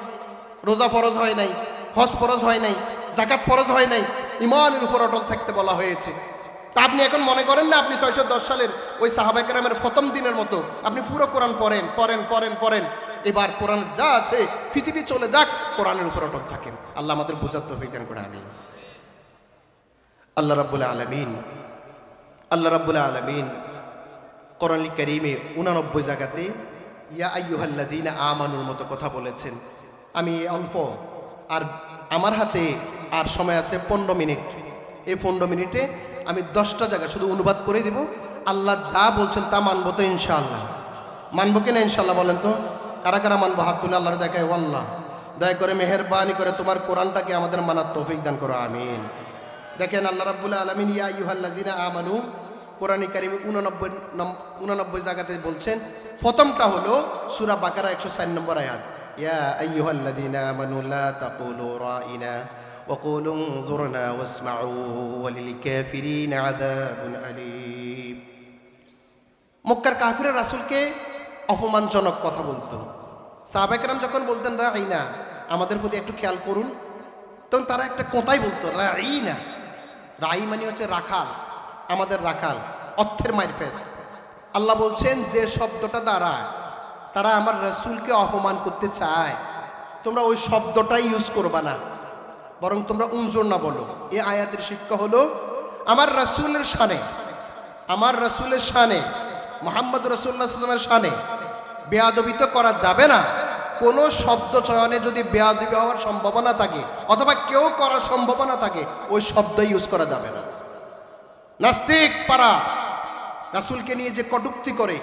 রোজা ফরজ হয় নাই, হজ ফরজ হয় নাই, যাকাত ফরজ হয় নাই, ইমানের উপর অটল থাকতে বলা হয়েছে। তা আপনি এখন মনে করেন না আপনি 610 সালের ওই সাহাবায়ে কেরামের প্রথম দিনের মতো আপনি পুরো কোরআন পড়েন। এবার কোরআন যা আছে পৃথিবী চলে যাক, কোরআনের উপর অটল থাকেন। আল্লাহ আমাদের বোঝার তৌফিক দান করে, আমিন। আল্লাহ রাব্বুল আলামিন কোরআনুল কারীমে 89 জায়গাতে ইয়া আইয়ুহাল্লাযীনা আমানুর মতো কথা বলেছেন। আমি অল্প আর আমার হাতে আর সময় আছে 15 মিনিট। এই 15 মিনিটে আমি 10টা জায়গা শুধু অনুবাদ করে দিব। আল্লাহ যা বলছেন তা মানবো তো ইনশাআল্লাহ? মানবো কিনা ইনশাআল্লাহ বলেন তো? কারা কারা মানবো হাত তুলে আল্লাহর দেখায় আল্লাহ দয়া করে মেহেরবানি করে তোমার কোরআনটাকে আমাদের মানার তৌফিক দান করো, আমিন। দেখেন আল্লাহ রাব্বুল আলামিন ইয়া আইয়ুহাল্লাযীনা আমানু কোরআনে কারিমে 89 জায়গাতে বলছেন। প্রথমটা হলো সূরা বাকারা 104 নম্বর আয়াত, ইয়া আইয়ুহাল্লাযীনা আমানু লা তাকুলু রাইনা ওয়া কুলু উনজুরনা ওয়াসমাউ ওয়ালিল কাফিরিনা আযাবুন আলীম। মক্কার কাফিররা রাসূলকে অপমানজনক কথা বলতো। সাহাবায়ে কেরাম যখন বলতেন রাইনা, আমাদের প্রতি একটু খেয়াল করুন, তখন তারা একটা কথাই বলতো রাইনা। রাই মানে হচ্ছে রাখাল, আমাদের রাখাল, অর্থের মারফেস। আল্লাহ বলছেন যে শব্দটা দ্বারা তারা আমার রাসূলকে অপমান করতে চায়, তোমরা ওই শব্দটাই ইউজ করবা না, বরং তোমরা উনজুর না বলো। এই আয়াতের শিক্ষা হলো আমার রাসূলের শানে মুহাম্মদ রাসূলুল্লাহ সাল্লাল্লাহু আলাইহি ওয়াসাল্লামের শানে বেয়াদবি তো করা যাবে না। কোনো শব্দ চয়নে যদি বেয়াদবি হওয়ার সম্ভাবনা থাকে অথবা কেউ করার সম্ভাবনা থাকে, ওই শব্দ ইউজ করা যাবে না। নাস্তিক পারা রাসূলকে নিয়ে যে কটূক্তি করে,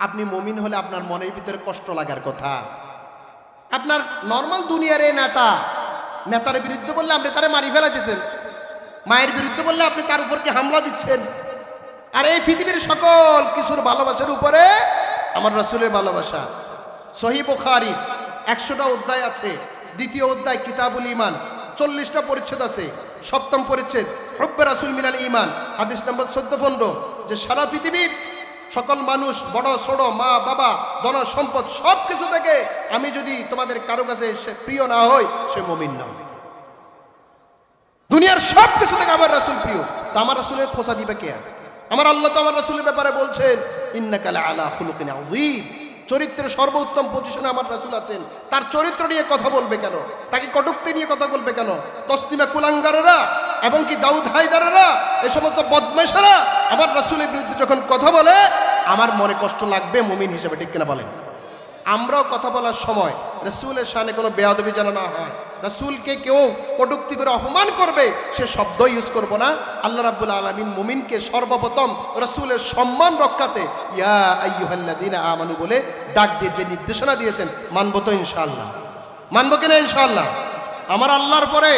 আপনি মুমিন হলে আপনার মনের ভিতরে কষ্ট লাগার কথা। আপনার নর্মাল দুনিয়ার এই নেতার বিরুদ্ধে বললে আপনি তারে মারি ফেলাইতেছেন, মায়ের বিরুদ্ধে বললে আপনি তার উপর কি হামলা দিচ্ছেন। আর এই পৃথিবীর সকল কিছুর ভালোবাসার উপরে আমার রাসূলের ভালোবাসা। সহিহ বুখারী 100টা অধ্যায় আছে, দ্বিতীয় অধ্যায় কিতাবুল ঈমান 40টা পরিচ্ছেদ আছে। 7ম পরিচ্ছেদ হুব্বে রাসূল মিনাল ঈমান, হাদিস নম্বর 14-15, যে সারা পৃথিবীর সকল মানুষ, বড় ছোট, মা বাবা, ধন সম্পদ সব কিছু থেকে আমি যদি তোমাদের কারো কাছে প্রিয় না হই, সে মুমিন না। দুনিয়ার সব কিছু থেকে আমার রাসূল প্রিয়, তা আমার রাসূলের খোঁচা দিবে কে? আমার আল্লাহ তো আমার রাসূলের ব্যাপারে বলছেন ইন্নাকা লাআলা খুলুকিন আযীম, চরিত্রের সর্বোত্তম পজিশনে আমার রাসূল আছেন। তার চরিত্র নিয়ে কথা বলবে কেন? তাকে কটূক্তি নিয়ে কথা বলবে কেন? তসলিমা কুলাঙ্গারেরা এবং কি দাউদ হায়দারেরা, এই সমস্ত বদমাইশেরা আমার রাসূলের বিরুদ্ধে যখন কথা বলে আমার মনে কষ্ট লাগবে মুমিন হিসেবে, ঠিক কিনা বলেন? আমরাও কথা বলার সময় রাসূলের শানে কোনো বেয়াদবি যেন না হয়। রাসূলকে কেউ কটূক্তি করে অপমান করবে সে শব্দ ইউজ করব না। আল্লাহ রাব্বুল আলামিন মুমিনকে সর্বপ্রথম রাসূলের সম্মান রক্ষাতে ইয়া আইয়ুহাল্লাযীনা আমানু বলে ডাক দিয়ে যে নির্দেশনা দিয়েছেন, মানব তো ইনশাআল্লাহ? মানব কিনা ইনশাআল্লাহ? আমার আল্লাহর পরে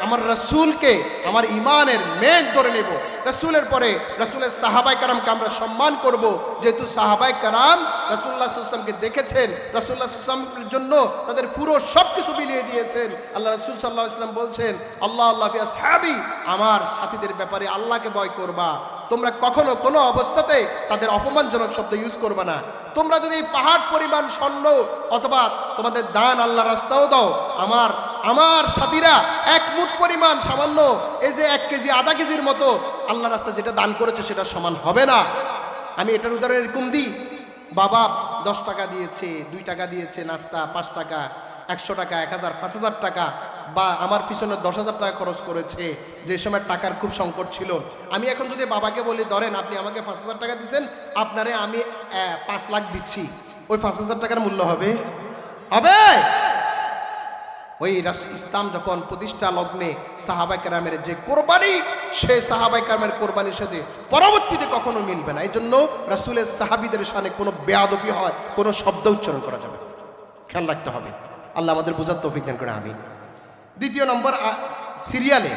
আমার রাসূলকে আমার ঈমানের মেঘ ধরে নেব। রাসূলের পরে রাসূলের সাহাবায়ে কেরামকে আমরা সম্মান করব, যেহেতু সাহাবায়ে কেরাম রাসূলুল্লাহ সাল্লাল্লাহু আলাইহি ওয়াসাল্লামকে দেখেছেন, রাসূলুল্লাহ সাল্লাল্লাহু আলাইহি ওয়াসাল্লামের জন্য তাদের পুরো সব কিছু বিলিয়ে দিয়েছেন। আল্লাহ রাসূল সাল্লাল্লাহু আলাইহি ওয়াসাল্লাম বলছেন আল্লাহ ফি আসহাবি, আমার সাথীদের ব্যাপারে আল্লাহকে ভয় করবা। তোমরা কখনো কোনো অবস্থাতে তাদের অপমানজনক শব্দ ইউজ করবা না। তোমরা যদি পাহাড় পরিমাণ স্বর্ণ অথবা তোমাদের দান আল্লাহ রাস্তাও দাও, আমার সাথীরা 1 মুঠ পরিমাণ সামান্য, এই যে 1 কেজি আধা কেজির মতো আল্লাহ রাস্তা যেটা দান করেছে সেটা সমান হবে না। আমি এটার উদাহরণ এরকম দিই, বাবা 10 টাকা দিয়েছে, 2 টাকা দিয়েছে নাস্তা, 5 টাকা, 100 টাকা, 1000, 5000 টাকা, বা আমার পিছনে 10,000 টাকা খরচ করেছে, যে সময় টাকার খুব সংকট ছিল। আমি এখন যদি বাবাকে বলি ধরেন আপনি আমাকে 5,000 টাকা দিচ্ছেন, আপনারে আমি 5 লাখ দিচ্ছি, ওই 5,000 টাকার মূল্য হবে? ওই ইসলাম যখন প্রতিষ্ঠা লগ্নে সাহাবায়ে কেরামের যে কোরবানি, সেই সাহাবায়ে কেরামের কোরবানির সাথে পরবর্তীতে কখনো মিলবে না। এই জন্য রাসূলের সাহাবীদের শানে কোনো বেয়াদবি হয়, কোনো শব্দ উচ্চারণ করা যাবে, খেয়াল রাখতে হবে। আল্লাহ আমাদের বুঝার তৌফিক দান করে, আমিন। দ্বিতীয় নম্বর সিরিয়ালে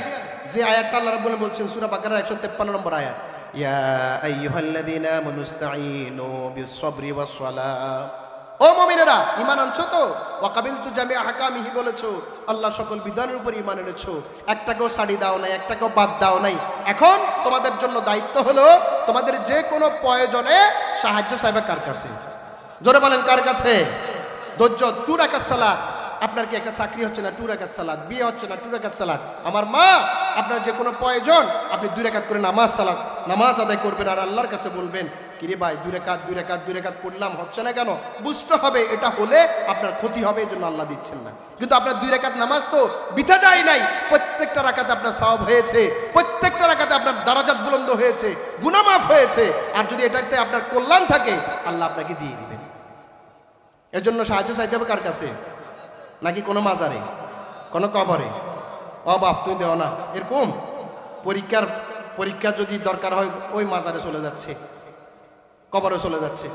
যে আয়াতটা আল্লাহ রাব্বুল আলামিন বলছেন সূরা বাকারা 153 নম্বর আয়াত, ইয়া আইয়ুহাল্লাযীনা আমানু ইসতাঈনু বিস-সাবরি ওয়াস-সালাহ। ও মুমিনেরা, ঈমান আনছো তো? ওয়া কাবিলতু জামিআ আহকামিহি বলেছো, আল্লাহ সকল বিধানের উপর ঈমান এনেছো, একটাকেও ছাড়ি দাও নাই, একটাকেও বাদ দাও নাই। এখন তোমাদের জন্য দায়িত্ব হলো তোমাদের যে কোনো প্রয়োজনে সাহায্য চাইবে কার কাছে? জোরে বলেন কার কাছে? ধৈর্য, 2 রাকাত সালাত আপনার কি একটা চাকরি হচ্ছে না 2 রাকাত সালাত, বিয়ে হচ্ছে না 2 রাকাত সালাত, আমার মা আপনার যে কোনো প্রয়োজন আপনি 2 রাকাত করে নামাজ আদায় করবেন আর আল্লাহর কাছে বলবেন কিরে ভাই 2 রাকাত পড়লাম হচ্ছে না কেন, বুঝতে হবে এটা হলে আপনার ক্ষতি হবে, এই জন্য আল্লাহ দিচ্ছেন না। কিন্তু আপনার 2 রাকাত নামাজ তো বৃথা যায় নাই, প্রত্যেকটা রাকাতে আপনার সওয়াব হয়েছে, প্রত্যেকটা রাকাতে আপনার দারাজাত বুলন্দ হয়েছে, গুনাহ মাফ হয়েছে। আর যদি এটাতে আপনার কল্যাণ থাকে আল্লাহ আপনাকে দিয়ে দিবেন। এর জন্য সাহায্য চাইতে হবে কার কাছে? নাকি কোনো মাজারে, কোনো কবরে? ও বাপ তুমি দেও না, এরকম পরীক্ষা যদি দরকার হয় ওই মাজারে চলে যাচ্ছে, কবরে চলে যাচ্ছে,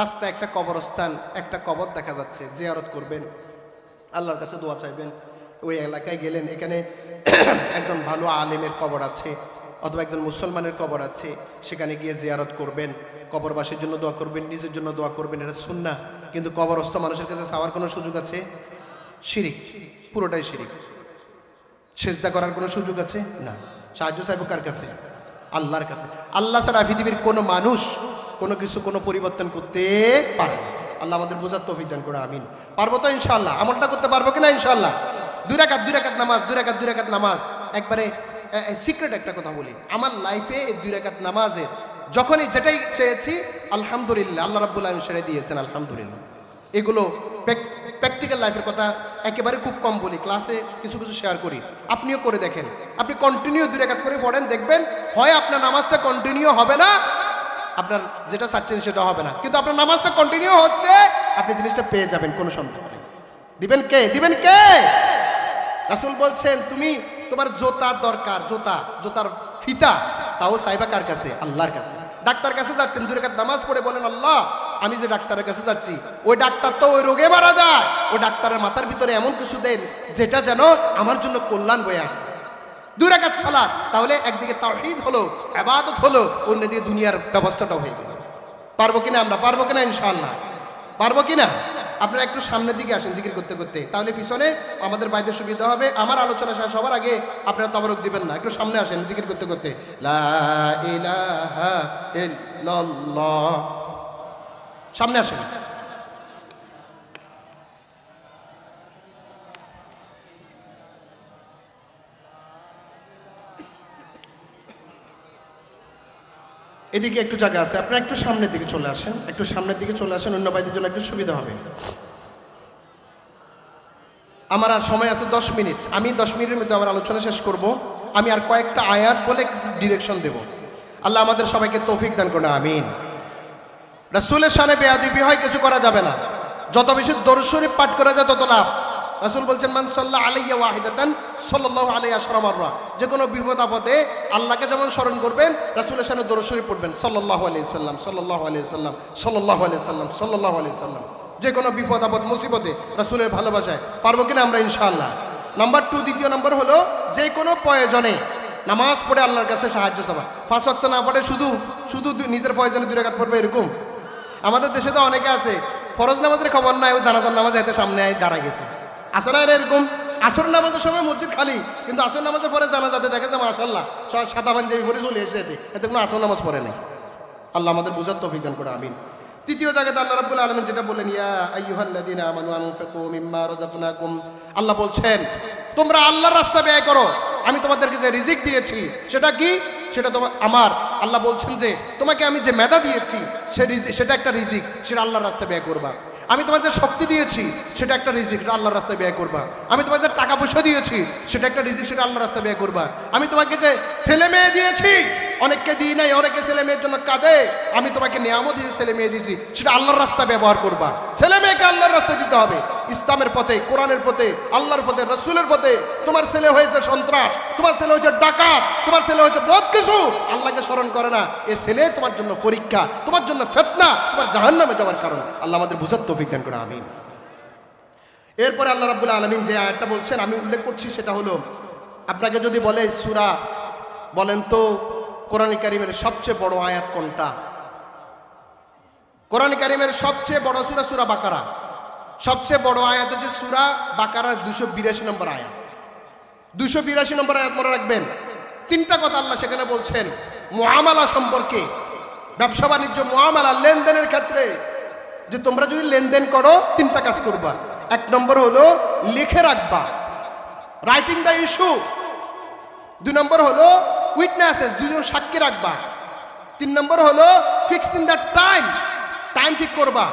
রাস্তায় একটা কবরস্থান, একটা কবর দেখা যাচ্ছে, জিয়ারত করবেন, আল্লাহর কাছে দোয়া চাইবেন। ওই এলাকায় গেলেন, এখানে একজন ভালো আলেমের কবর আছে অথবা একজন মুসলমানের কবর আছে, সেখানে গিয়ে জিয়ারত করবেন, কবরবাসীর জন্য দোয়া করবেন, নিজের জন্য দোয়া করবেন, এটা সুন্নাহ। কিন্তু কবরস্থ মানুষের কাছে চাওয়ার কোনো সুযোগ আছে? শিরিক, পুরোটাই শিরিক। সেজদা করার কোনো সুযোগ আছে না। সাহায্য চাইব কার কাছে? আল্লাহর কাছে। আল্লাহ ছাড়া পৃথিবীর কোনো মানুষ কোনো কিছু কোনো পরিবর্তন করতে পারে না। আল্লাহ আমাদের বোঝার তৌফিক দান করে, আমিন। পারবো তো ইনশাআল্লাহ? আমলটা করতে পারবো কিনা ইনশাআল্লাহ? 2 রাকাত নামাজ, 2 রাকাত নামাজ। একবারে সিক্রেট একটা কথা বলি, আমার লাইফে এই 2 রাকাত নামাজের যখনই যেটাই চেয়েছি আলহামদুলিল্লাহ, আল্লাহ রাব্বুল আলামিন সেটাই দিয়েছেন, আলহামদুলিল্লাহ। এগুলো প্র্যাকটিক্যাল লাইফের কথা একেবারে খুব কম বলি, ক্লাসে কিছু কিছু শেয়ার করি, আপনিও করে দেখেন। আপনি কন্টিনিউ 2 রাকাত করে পড়েন, দেখবেন হয় আপনার নামাজটা কন্টিনিউ হবে না, আপনার যেটা চাচ্ছেন সেটা হবে না, কিন্তু আপনার নামাজটা কন্টিনিউ হচ্ছে, আপনি জিনিসটা পেয়ে যাবেন, কোনো সন্দেহ নেই। দিবেন কে? রাসূল বলছেন তুমি তোমার জোতা দরকার, জোতার ফিতা, তাও চাইবা কার কাছে? আল্লাহর কাছে। ডাক্তার কাছে যাচ্ছেন, 2 রাকাত নামাজ পড়ে বলেন আল্লাহ আমি যে ডাক্তারের কাছে যাচ্ছি ওই ডাক্তার তো ওই রোগে মারা যায়, ওই ডাক্তারের মাথার ভিতরে এমন কিছু দেন যেটা যেন আমার জন্য কল্যাণ বয়ে আসে। 2 রাকাত সালাত, তাহলে একদিকে তাওহীদ হলো, ইবাদত হলো, অন্যদিকে দুনিয়ার ব্যবস্থাটাও হয়ে যাবে। পারবো কিনা আমরা? পারবো কিনা ইনশাআল্লাহ? পারবো কিনা? আপনারা একটু সামনের দিকে আসেন জিকির করতে করতে, তাহলে পিছনে আমাদের বাইদের সুবিধা হবে। আমার আলোচনা শেষ হবার আগে আপনারা তাবারুক দিবেন না, একটু সামনে আসেন জিকির করতে করতে। লা ইলাহা ইল্লাল্লাহ, সামনে আসেন। এদিকে একটু জায়গা আছে, আপনারা একটু সামনের দিকে চলে আসেন, অন্য ভাইদের জন্য একটু সুবিধা হবে। আমার আর সময় আছে 10 মিনিট, আমি 10 মিনিটের মধ্যে আমার আলোচনা শেষ করব। আমি আর কয়েকটা আয়াত বলে ডিরেকশন দেব। আল্লাহ আমাদের সবাইকে তৌফিক দান করুন, আমিন। রাসূলের শানে বেয়াদবি হয়, কিছু করা যাবে না। যত বেশি দরুদ শরীফ পাঠ করা যায় তত লাভ। রাসূল বলছেন মান সাল্লা আলাইয়া ওয়াহিদাতান সাল্লাল্লাহু আলাইহি আশরা মাররা, যে কোনো বিপদ আপদে আল্লাহকে যেমন স্মরণ করবেন রাসূলের শানে দরুদ শরীফ পড়বেন, সাল্লাল্লাহু আলাইহি সাল্লাম, সাল্লাল্লাহু আলাইহি সাল্লাম, সাল্লাল্লাহু আলাইহি সাল্লাম, সাল্লাল্লাহু আলাইহি সাল্লাম। যে কোনো বিপদ আপদ মুসিবতে রাসূলের ভালোবাসায় পারবো কিনা আমরা ইনশাআল্লাহ? নাম্বার 2, দ্বিতীয় নম্বর হলো যে কোনো প্রয়োজনে নামাজ পড়ে আল্লাহর কাছে সাহায্য চাওয়া। 5 ওয়াক্ত না পড়ে শুধু নিজের প্রয়োজনে 2 রাকাত পড়বে, এরকম আমাদের দেশে তো অনেকে আছে ফরজ নামাজের খবর নাই, ও জানাজার নামাজ এতে সামনে দাঁড়ায় গেছে, আছে না এরকম? আসর নামাজের সময় মসজিদ খালি, কিন্তু আসর নামাজের পরে জানাজাতে দেখা যায় মাশাআল্লাহ সাদা পাঞ্জাবি পরে চলে এসেছে, এতে কোনো আসর নামাজ পড়ে নাই। আল্লাহ আমাদের বুঝার তৌফিক দান করে, আমিন। তৃতীয় জায়গাতে আল্লাহ রাব্বুল আলামিন যেটা বললেন, ইয়া আইয়ুহাল্লাযীনা আমানু আনফিকু মিম্মা রাযাকনাকুম, আল্লাহ বলছেন তোমরা আল্লাহর রাস্তায় ব্যয় করো, আমি তোমাদেরকে যে রিজিক দিয়েছি সেটা কি? সেটা তোমার আমার। আল্লাহ বলছেন যে তোমাকে আমি যে মেধা দিয়েছি সেটা একটা রিজিক, সেটা আল্লাহর রাস্তায় ব্যয় করবা। আমি তোমার যে শক্তি দিয়েছি সেটা একটা রিজিক, সেটা আল্লাহর রাস্তায় ব্যয় করবা। আমি তোমার যে টাকা পয়সা দিয়েছি সেটা একটা রিজিক, সেটা আল্লাহর রাস্তায় ব্যয় করবা। আমি তোমাকে যে ছেলে মেয়ে দিয়েছি, অনেককে দিই নাই, অনেকে ছেলে মেয়ের জন্য কাঁদে, আমি তোমাকে নিয়ামত হিসেবে ছেলে মেয়ে দিয়েছি, সেটা আল্লাহর রাস্তায় ব্যবহার করবা। ছেলে মেয়েকে আল্লাহর রাস্তায় দিতে হবে, ইসলামের পথে, কোরআনের পথে, আল্লাহর পথে, রাসূলের পথে। তোমার ছেলে হয়েছে সন্ত্রাস, তোমার ছেলে হয়েছে ডাকাত, তোমার ছেলে হয়েছে বহুত কিছু, আল্লাহকে স্মরণ করে না, এ ছেলে তোমার জন্য পরীক্ষা, তোমার জন্য ফিতনা, তোমার জাহান্নামে যাওয়ার কারণ। আল্লাহ আমাদের বুঝার তৌফিক দান করে, আমিন। এরপরে আল্লাহ রাব্বুল আলামিন যে আয়াতটা বলছেন আমি উল্লেখ করছি, সেটা হলো আপনাকে যদি বলে সূরা, বলেন তো কোরআন কারীমের সবচেয়ে বড় আয়াত কোনটা? কোরআন কারীমের সবচেয়ে বড় সূরা সূরা বাকারা। সবচেয়ে বড় আয়াত হচ্ছে সূরা বাকারার 282 নম্বর আয়াত। 282 নম্বর আয়াত মনে রাখবেন। 3টা কথা আল্লাহ সেখানে বলছেন মুআমালা সম্পর্কে, ব্যবসা বাণিজ্য, মুআমালা, লেনদেনের ক্ষেত্রে, যে তোমরা যদি লেনদেন করো 3টা কাজ করবা। এক নম্বর হলো লিখে রাখবা, রাইটিং দ্য ইস্যু। 2 নম্বর হলো উইটনেসেস, 2 জন সাক্ষী রাখবা। 3 নম্বর হলো ফিক্সিং দ্য টাইম, টাইম ঠিক করবা।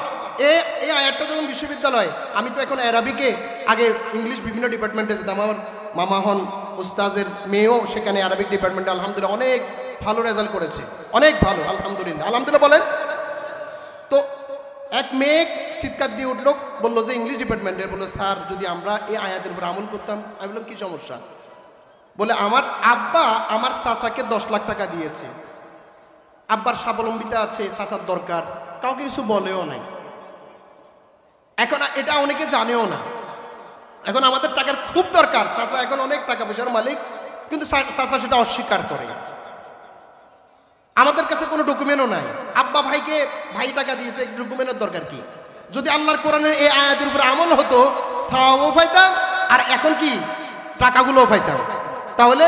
এই আয়াতটা যখন বিশ্ববিদ্যালয়, আমি তো এখন অ্যারাবিকে, আগে ইংলিশ বিভিন্ন ডিপার্টমেন্টে যেতাম, আমার মামা হন উস্তাজের মেয়েও সেখানে আরবিক ডিপার্টমেন্টে আলহামদুলিল্লাহ অনেক ভালো রেজাল্ট করেছে, অনেক ভালো, আলহামদুলিল্লাহ আলহামদুলিল্লাহ বলেন। তো এক মেয়ে চিৎকার দিয়ে উঠলো, বললো যে ইংলিশ ডিপার্টমেন্টের, বললো স্যার যদি আমরা এই আয়াতের উপর আমল করতাম। আমি বললাম কি সমস্যা? বলে আমার আব্বা আমার চাচাকে 10 লাখ টাকা দিয়েছে, আব্বার স্বাবলম্বিতা আছে, চাচার দরকার, কাউকে কিছু বলেও নাই। এখন এটা অনেকে জানেও না। এখন আমাদের টাকার খুব দরকার, চাচা এখন অনেক টাকা পয়সার মালিক, কিন্তু চাচা সেটা অস্বীকার করে। আমাদের কাছে কোনো ডকুমেন্টও নাই, আব্বা ভাইকে ভাই টাকা দিয়েছে, ডকুমেন্টের দরকার কি? যদি আল্লাহর কোরআনের এই আয়াতের উপর আমল হতো, সওয়াবও পাইতাম, আর এখন কি টাকাগুলোও পাইতাম। তাহলে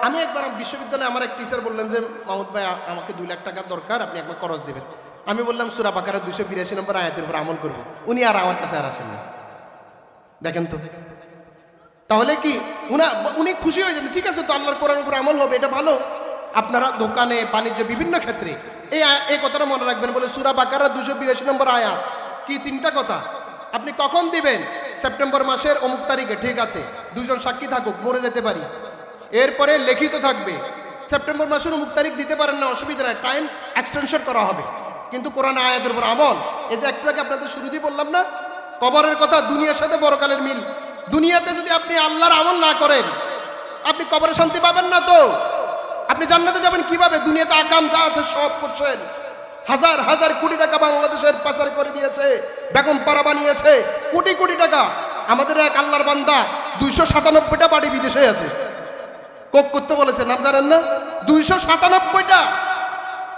আমি একবার বিশ্ববিদ্যালয়ে আমার এক টিচার বললেন যে মাহমুদ ভাই আমাকে 2 লাখ টাকা দরকার, আপনি একবার খরচ দেবেন। আমি বললাম সূরা বাকারা 282 নম্বর আয়াতের উপর আমল করব। উনি আর আমার কাছে আর আসেন না। দেখেন তো, তাহলে কি উনি খুশি হয়ে যান, ঠিক আছে তো আল্লাহর কোরআনের উপর আমল হবে, এটা ভালো। আপনারা দোকানে বাণিজ্য বিভিন্ন ক্ষেত্রে এই কথাটা মনে রাখবেন। বলে সূরা বাকারা 282 নম্বর আয়াত কি 3টা কথা। আপনি কখন দিবেন? সেপ্টেম্বর মাসের অমুক তারিখে, ঠিক আছে, 2 জন সাক্ষী থাকুক, মরে যেতে পারি। এরপরে লিখিত থাকবে, সেপ্টেম্বর মাসের অমুক তারিখ দিতে পারেন না, অসুবিধা নাই, টাইম এক্সটেনশন করা হবে। কিন্তু কোরআন আয়াতের উপর আমল, এই যে একটু আগে আপনাদের শুরুতেই বললাম না, কবরের কথা, দুনিয়ার সাথে বড়কালের মিল। দুনিয়াতে যদি আপনি আল্লাহর আমল না করেন, আপনি কবরে শান্তি পাবেন না। তো আপনি জান্নাতে যাবেন কিভাবে? দুনিয়াতে আকাম যা আছে সব করছেন, হাজার হাজার কোটি টাকা বাংলাদেশের পাচার করে দিয়েছে, বেগম পাড়া বানিয়েছে, কোটি কোটি টাকা। আমাদের এক আল্লাহর বান্দা 297টা বাড়ি বিদেশে আছে, কোক করতে বলেছে, নাম জানেন না? 297টা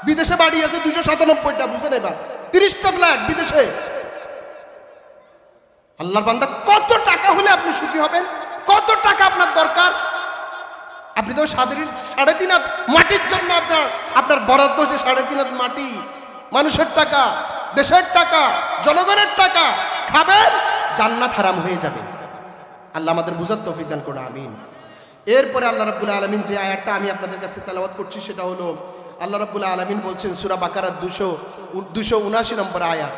বিদেশে বাড়ি আছে, 297টা, বুঝেন এবার? 30টা ফ্ল্যাট বিদেশে। আল্লাহর বান্দা, কত টাকা হলে আপনি সুখী হবেন? কত টাকা আপনার দরকার? আপনি তো 3.5 হাত মাটির জন্য আপনার বরাদ্দ হচ্ছে 3.5 হাত মাটি, মানুষের টাকা, দেশের টাকা, জনগণের টাকা খাবেন, জান্নাত হারাম হয়ে যাবে। আল্লাহ আমাদের বুঝার তৌফিক দান করুন, আমিন। এরপরে আল্লাহ রাব্বুল আলামিন যে আয়াতটা আমি আপনাদের কাছে তেলাওয়াত করছি, সেটা হলো আল্লাহ রাব্বুল আলামিন বলছেন সূরা বাকারা 279 নম্বর আয়াত,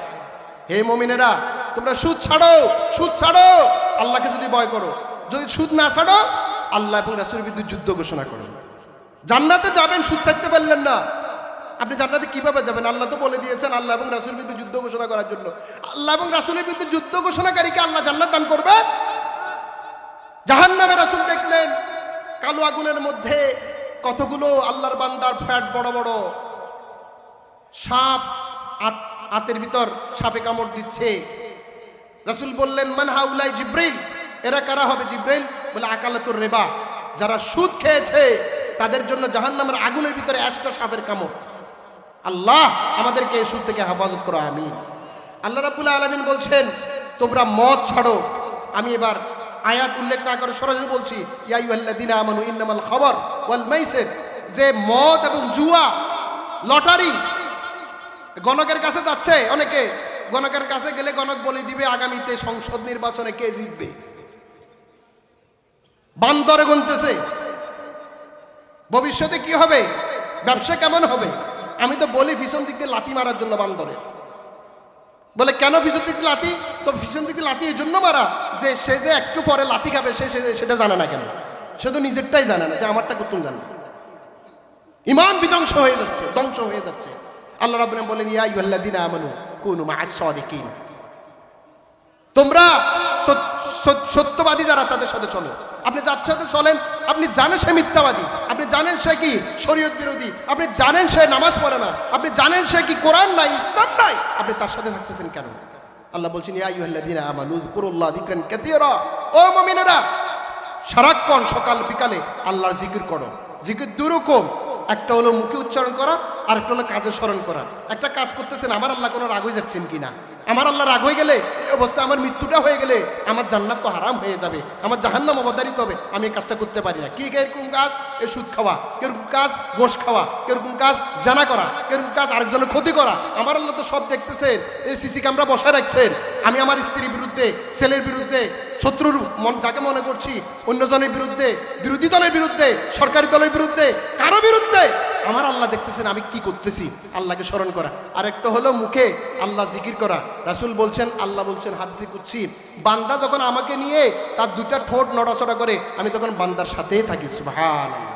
হে মুমিনেরা তোমরা সুদ ছাড়ো, সুদ ছাড়ো, আল্লাহকে যদি ভয় করো। যদি সুদ না ছাড়ো, আল্লাহ এবং রাসূলের বিরুদ্ধে যুদ্ধ ঘোষণা করো। জান্নাতে যাবেন, সুদ ছাড়তে পারলেন না, আপনি জান্নাতে কিভাবে যাবেন? আল্লাহ তো বলে দিয়েছেন আল্লাহ এবং রাসূলের বিরুদ্ধে যুদ্ধ ঘোষণা করার জন্য। আল্লাহ এবং রাসূলের বিরুদ্ধে যুদ্ধ ঘোষণাকারীকে আল্লাহ জান্নাত দান করবে? জাহান্নামে রাসূল দেখলেন কালো আগুনের মধ্যে কতগুলো আল্লাহর বান্দার ফ্যাট বড় বড় সাপ, আতের ভিতর সাপে কামড় দিচ্ছে। রাসূল বললেন মান হাউলাই? জিব্রাইল। এরা কারা হবে? জিব্রাইল বলে আকালাতুর রিবা, যারা সুদ খেয়েছে তাদের জন্য জাহান্নামের আগুনের ভিতরে 1টা সাপের কামড়। আল্লাহ আমাদেরকে এই সুদ থেকে হেফাজত করো, আমিন। আল্লাহ রাব্বুল আলামিন বলছেন তোমরা মদ ছাড়ো। আমি এবার আয়াত উল্লেখ না করে সরাসরি বলছি, ইয়া আইয়ুহাল্লাযীনা আমানু ইন্নামাল খামর ওয়াল মাইসির, যে মদ এবং জুয়া, লটারি। গণকের কাছে যাচ্ছে অনেকে, গণকের কাছে গেলে গণক বলে দিবে আগামীতে সংসদ নির্বাচনে কে জিতবে। বান্দরে গুনতেছে ভবিষ্যতে কি হবে, ব্যবসা কেমন হবে। আমি তো বলি পিছন দিক দিয়ে লাথি মারার জন্য বান্দরে। বলে কেন পিছন দিক লাথি? তো পিছন দিক লাথি এই জন্য মারা যে সে যে একটু পরে লাথি খাবে সেটা জানে না। কেন? সে তো নিজেরটাই জানে না যে আমারটা কত জানে। ঈমান বিধ্বংস হয়ে যাচ্ছে, ধ্বংস হয়ে যাচ্ছে। আল্লাহ রাব্বুল আলামিন বলেন ইয়া আইয়ুহাল্লাযীনা আমানু কুনু মা'আস সাদিকিন, তোমরা সত্যবাদী যারা তাদের সাথে চলো। আপনি যার সাথে চলেন আপনি জানেন সে মিথ্যাবাদী, আপনি জানেন সে কি শরীয়ত বিরোধী, আপনি জানেন সে নামাজ পড়ে না, আপনি জানেন সে কি কোরআন নাই, ইসলাম নাই, আপনি তার সাথে থাকতেছেন কেন? আল্লাহ বলছেন ইয়া আইয়ুহাল্লাযীনা আমানু যকুরুল্লাহ যিকরান কাসীরা, ও মুমিনেরা সারাক্ষণ সকাল বিকালে আল্লাহর জিকির করো। জিকির দুরকম, একটা হলো মুখে উচ্চারণ করা, আর একটা হলো কাজে স্মরণ করা। একটা কাজ করতেছেন, আমার আল্লাহ কোনো রাগ হয়ে যাচ্ছেন কিনা, আমার আল্লাহ রাগ হয়ে গেলে এই অবস্থায় আমার মৃত্যুটা হয়ে গেলে আমার জান্নাত তো হারাম হয়ে যাবে, আমার জাহান্নাম অবধারিত হবে, আমি এই কাজটা করতে পারি না। কি এরকম কাজ? এই সুদ খাওয়া, এরকম কাজ গোশ খাওয়া, কিরকম কাজ জানা করা, কিরকম কাজ আরেকজনের ক্ষতি করা। আমার আল্লাহ তো সব দেখতেছেন, এই সিসি ক্যামেরা বসায় রাখছেন। আমি আমার স্ত্রীর বিরুদ্ধে, ছেলের বিরুদ্ধে, শত্রুর মন যাকে মনে করছি, অন্যজনের বিরুদ্ধে, বিরোধী দলের বিরুদ্ধে, সরকারি দলের বিরুদ্ধে, কারো বিরুদ্ধে আমার আল্লাহ দেখতেছেন আমি কি করতেছি। আল্লাহকে স্মরণ করা। আরেকটা হলো মুখে আল্লাহ জিকির করা। রাসূল বলছেন, আল্লাহ বলছেন হাদিসে কুদসি, বান্দা যখন আমাকে নিয়ে তার দুটা ঠোঁট নড়াচড়া করে আমি তখন বান্দার সাথেই থাকি। সুবহানাল্লাহ।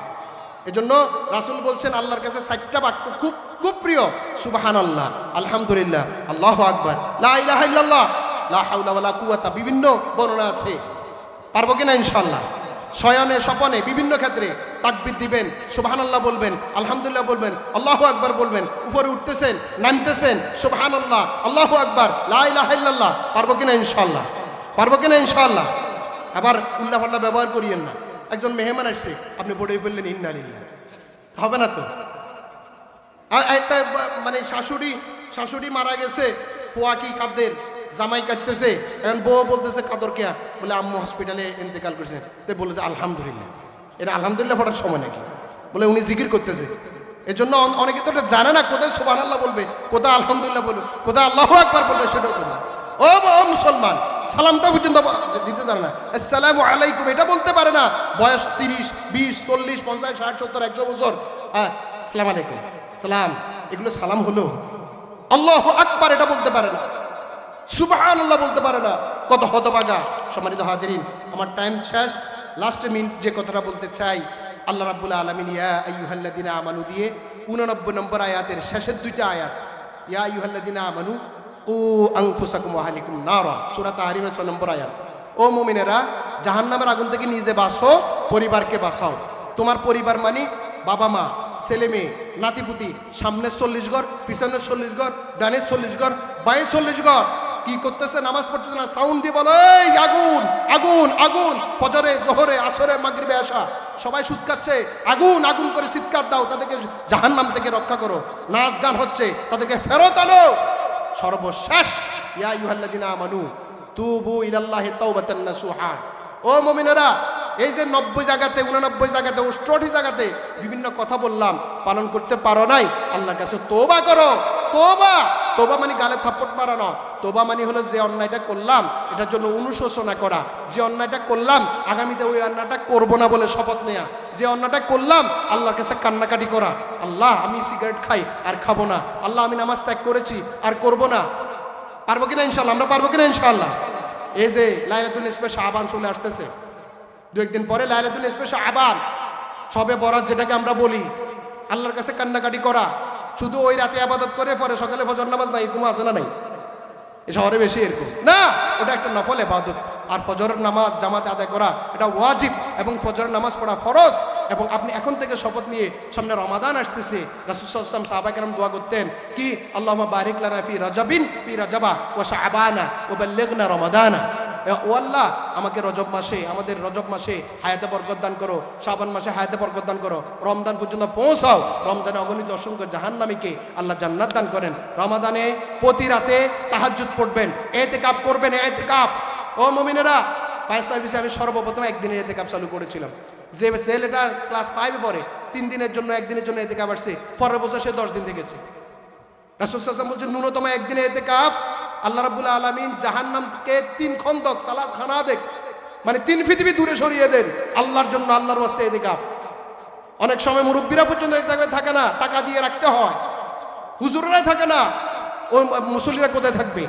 এজন্য রাসূল বলছেন আল্লাহর কাছে 4টা বাক্য খুব খুব প্রিয়। সুবহানাল্লাহ, আলহামদুলিল্লাহ, আল্লাহু আকবার, লা ইলাহা ইল্লাল্লাহ, লা হাওলা ওয়ালা কুওয়াতা। বিভিন্ন বর্ণনা আছে। পারবো কিনা ইনশাআল্লাহ? শয়নে স্বপনে বিভিন্ন ক্ষেত্রে তাকবীর দিবেন, সুবহানাল্লাহ বলবেন, আলহামদুলিল্লাহ বলবেন, আল্লাহু আকবার বলবেন। উপরে উঠতেছেন, নামতেছেন, সুবহানাল্লাহ, আল্লাহু আকবার, লা ইলাহা ইল্লাল্লাহ। পারবো কিনা ইনশাআল্লাহ? পারবো কিনা ইনশাআল্লাহ? আবার উল্লাপাল্লা ব্যবহার করিয়েন না। একজন মেহমান আসছে, আপনি পড়ে ফেললেন ইন্না লিল্লাহ, হবে না তো? একটা মানে শাশুড়ি মারা গেছে, ফোয়া কি কাদের জামাই কাটতেছে, এখন বউ বলতেছে কাদর কেয়া, বলে আম্মু হসপিটালে ইন্তেকাল করছে। তো বলেছে আলহামদুলিল্লাহ। এটা আলহামদুলিল্লাহ পড়ার সময় নাকি? বলে উনি জিকির করতেছে। এর জন্য অনেকে তো এটা জানে না, কোথায় সুবহানাল্লাহ বলবে, কোথায় আলহামদুলিল্লাহ বলবে, কোথায় আল্লাহু আকবার বলবে, সেটাও তো না। ও মুসলমান, সালামটা পর্যন্ত দিতে জানে না, আসসালামু আলাইকুম এটা বলতে পারে না। বয়স 30, 20, 40, 50, 60, 70, 100 বছর, আসসালামু আলাইকুম, সালাম, এগুলো সালাম হলো? আল্লাহু আকবার এটা বলতে পারে না, সুবহানাল্লাহ বলতে পারে না। কত হতভাগা। সম্মানিত হাজিরিন, আমার টাইম শেষ। লাস্ট মিনিট যে কথাটা বলতে চাই, আল্লাহ রাব্বুল আলামিন ইয়া আইয়ুহাল্লাযিনা আমানু দিয়ে 89 নম্বর আয়াতের শেষের 2টা আয়াত, ইয়া আইয়ুহাল্লাযিনা আমানু কু আনফুসাকুম ওয়া আহলিকুম নারা, সূরা তাহরিমের 6 নম্বর আয়াত। ও মুমিনেরা, জাহান্নামের আগুন থেকে নিজে বাঁচো, পরিবারকে বাঁচাও। তোমার পরিবার মানে বাবা মা, ছেলে মেয়ে, নাতিপুতি, সামনে 40 ঘর, পিছনে 40 ঘর, ডানে 40 ঘর, বাঁয়ে 40 ঘর। কি করতেছে? নামাজ পড়তেছে না, সাউন্ড দিয়ে বলো এই আগুন আগুন আগুন। ফজরে, জোহরে, আসরে, মাগরিবে, এশা সবাই সুদ খাচ্ছে, আগুন আগুন করে চিৎকার দাও, তাদেরকে জাহান্নাম থেকে রক্ষা করো। নাচ গান হচ্ছে, তাদেরকে ফেরত আনো। সর্বশেষ, ইয়া আইয়ুহাল্লাযিনা আমানু তুবু ইলাল্লাহি তাওবাতান নাসুহা। ও মুমিনেরা, এই যে 90 জায়গাতে, 89 জায়গাতে, 68 জায়গাতে বিভিন্ন কথা বললাম, পালন করতে পারো নাই, আল্লাহর কাছে তওবা করো। তওবা, তওবা মানে গালে থাপ্পড় মারানো। তওবা মানে হলো যে অন্যায়টা করলাম এটার জন্য অনুশোচনা করা, যে অন্যায়টা করলাম আগামীতে ওই অন্যায়টা করব না বলে শপথ নেয়া, যে অন্যায়টা করলাম আল্লাহর কাছে কান্নাকাটি করা, আল্লাহ আমি সিগারেট খাই আর খাবো না, আল্লাহ আমি নামাজ ত্যাগ করেছি আর করব না। পারবো কিনা ইনশাআল্লাহ? আমরা পারবো কিনা ইনশাআল্লাহ? এই যে লাইলাতুল নিসফে শাবান চলে আসতেছে, 2-1 দিন পরে লাইলাতুল নিসফে শাবান, সবে বরাত যেটাকে আমরা বলি, আল্লাহর কাছে কান্নাকাটি করা। শুধু ওই রাতে ইবাদত করে পরে সকালে ফজর নামাজ নাই, এরকম আছে না? নাই, এই শহরে বেশি এরকম না। ওটা একটা নফল ইবাদত। আর ফজরের নামাজ জামাতে আদায় করা এটা ওয়াজিব, এবং ফজরের নামাজ পড়া ফরজ। এবং আপনি এখন থেকে শপথ নিয়ে, সামনে রমাদান আসতেছে, রাসূল সাল্লাল্লাহু আলাইহি ওয়াসাল্লাম সাহাবায়ে কেরাম দোয়া করতেন কি, আল্লাহুম্মা বারিক লানা ফি রাজাবিন ফি রাজাবা ওয়া শাবানা ওয়া বাল্লিগনা রমাদানা। ও আল্লাহ, আমাকে রজব মাসে, আমাদের রজব মাসে হায়াতে বরকত দান করো, শাবান মাসে হায়াতে বরকত দান করো, রমজান পর্যন্ত পৌঁছাও। রমজানে অগণিত অসংখ্য জাহান্নামীকে আল্লাহ জান্নাত দান করেন। রমাদানে প্রতি রাতে তাহাজ্জুদ পড়বেন, ইতিকাফ করবেন, ইতিকাফ। ও মুমিনেরা, ফায়ার সার্ভিসে আমি সর্বপ্রথম একদিনের ইতিকাফ চালু করেছিলাম। যে ছেলেটা ক্লাস 5-এ পড়ে, 3 দিনের জন্য, একদিনের জন্য ইতিকাফ আসছে, পরের বছর সে 10 দিন থেকেছে। রাসূল সাল্লাল্লাহু আলাইহি ওয়াসাল্লাম বলছেন ন্যূনতম একদিনের ইতিকাফ। আল্লাহ রাব্বুল আলামিন জাহান্নামকে 3 খন্দক, সালাস খানাদেক, মানে 3 পৃথিবী দূরে সরিয়ে দেন আল্লাহর জন্য, আল্লাহর ওয়াস্তে ইতিকাফ। অনেক সময় মুরব্বীরা পর্যন্ত ইতিকাফে থাকে না, টাকা দিয়ে রাখতে হয়, হুজুররাই থাকে না, ওই মুসল্লিরা কোথায় থাকবে?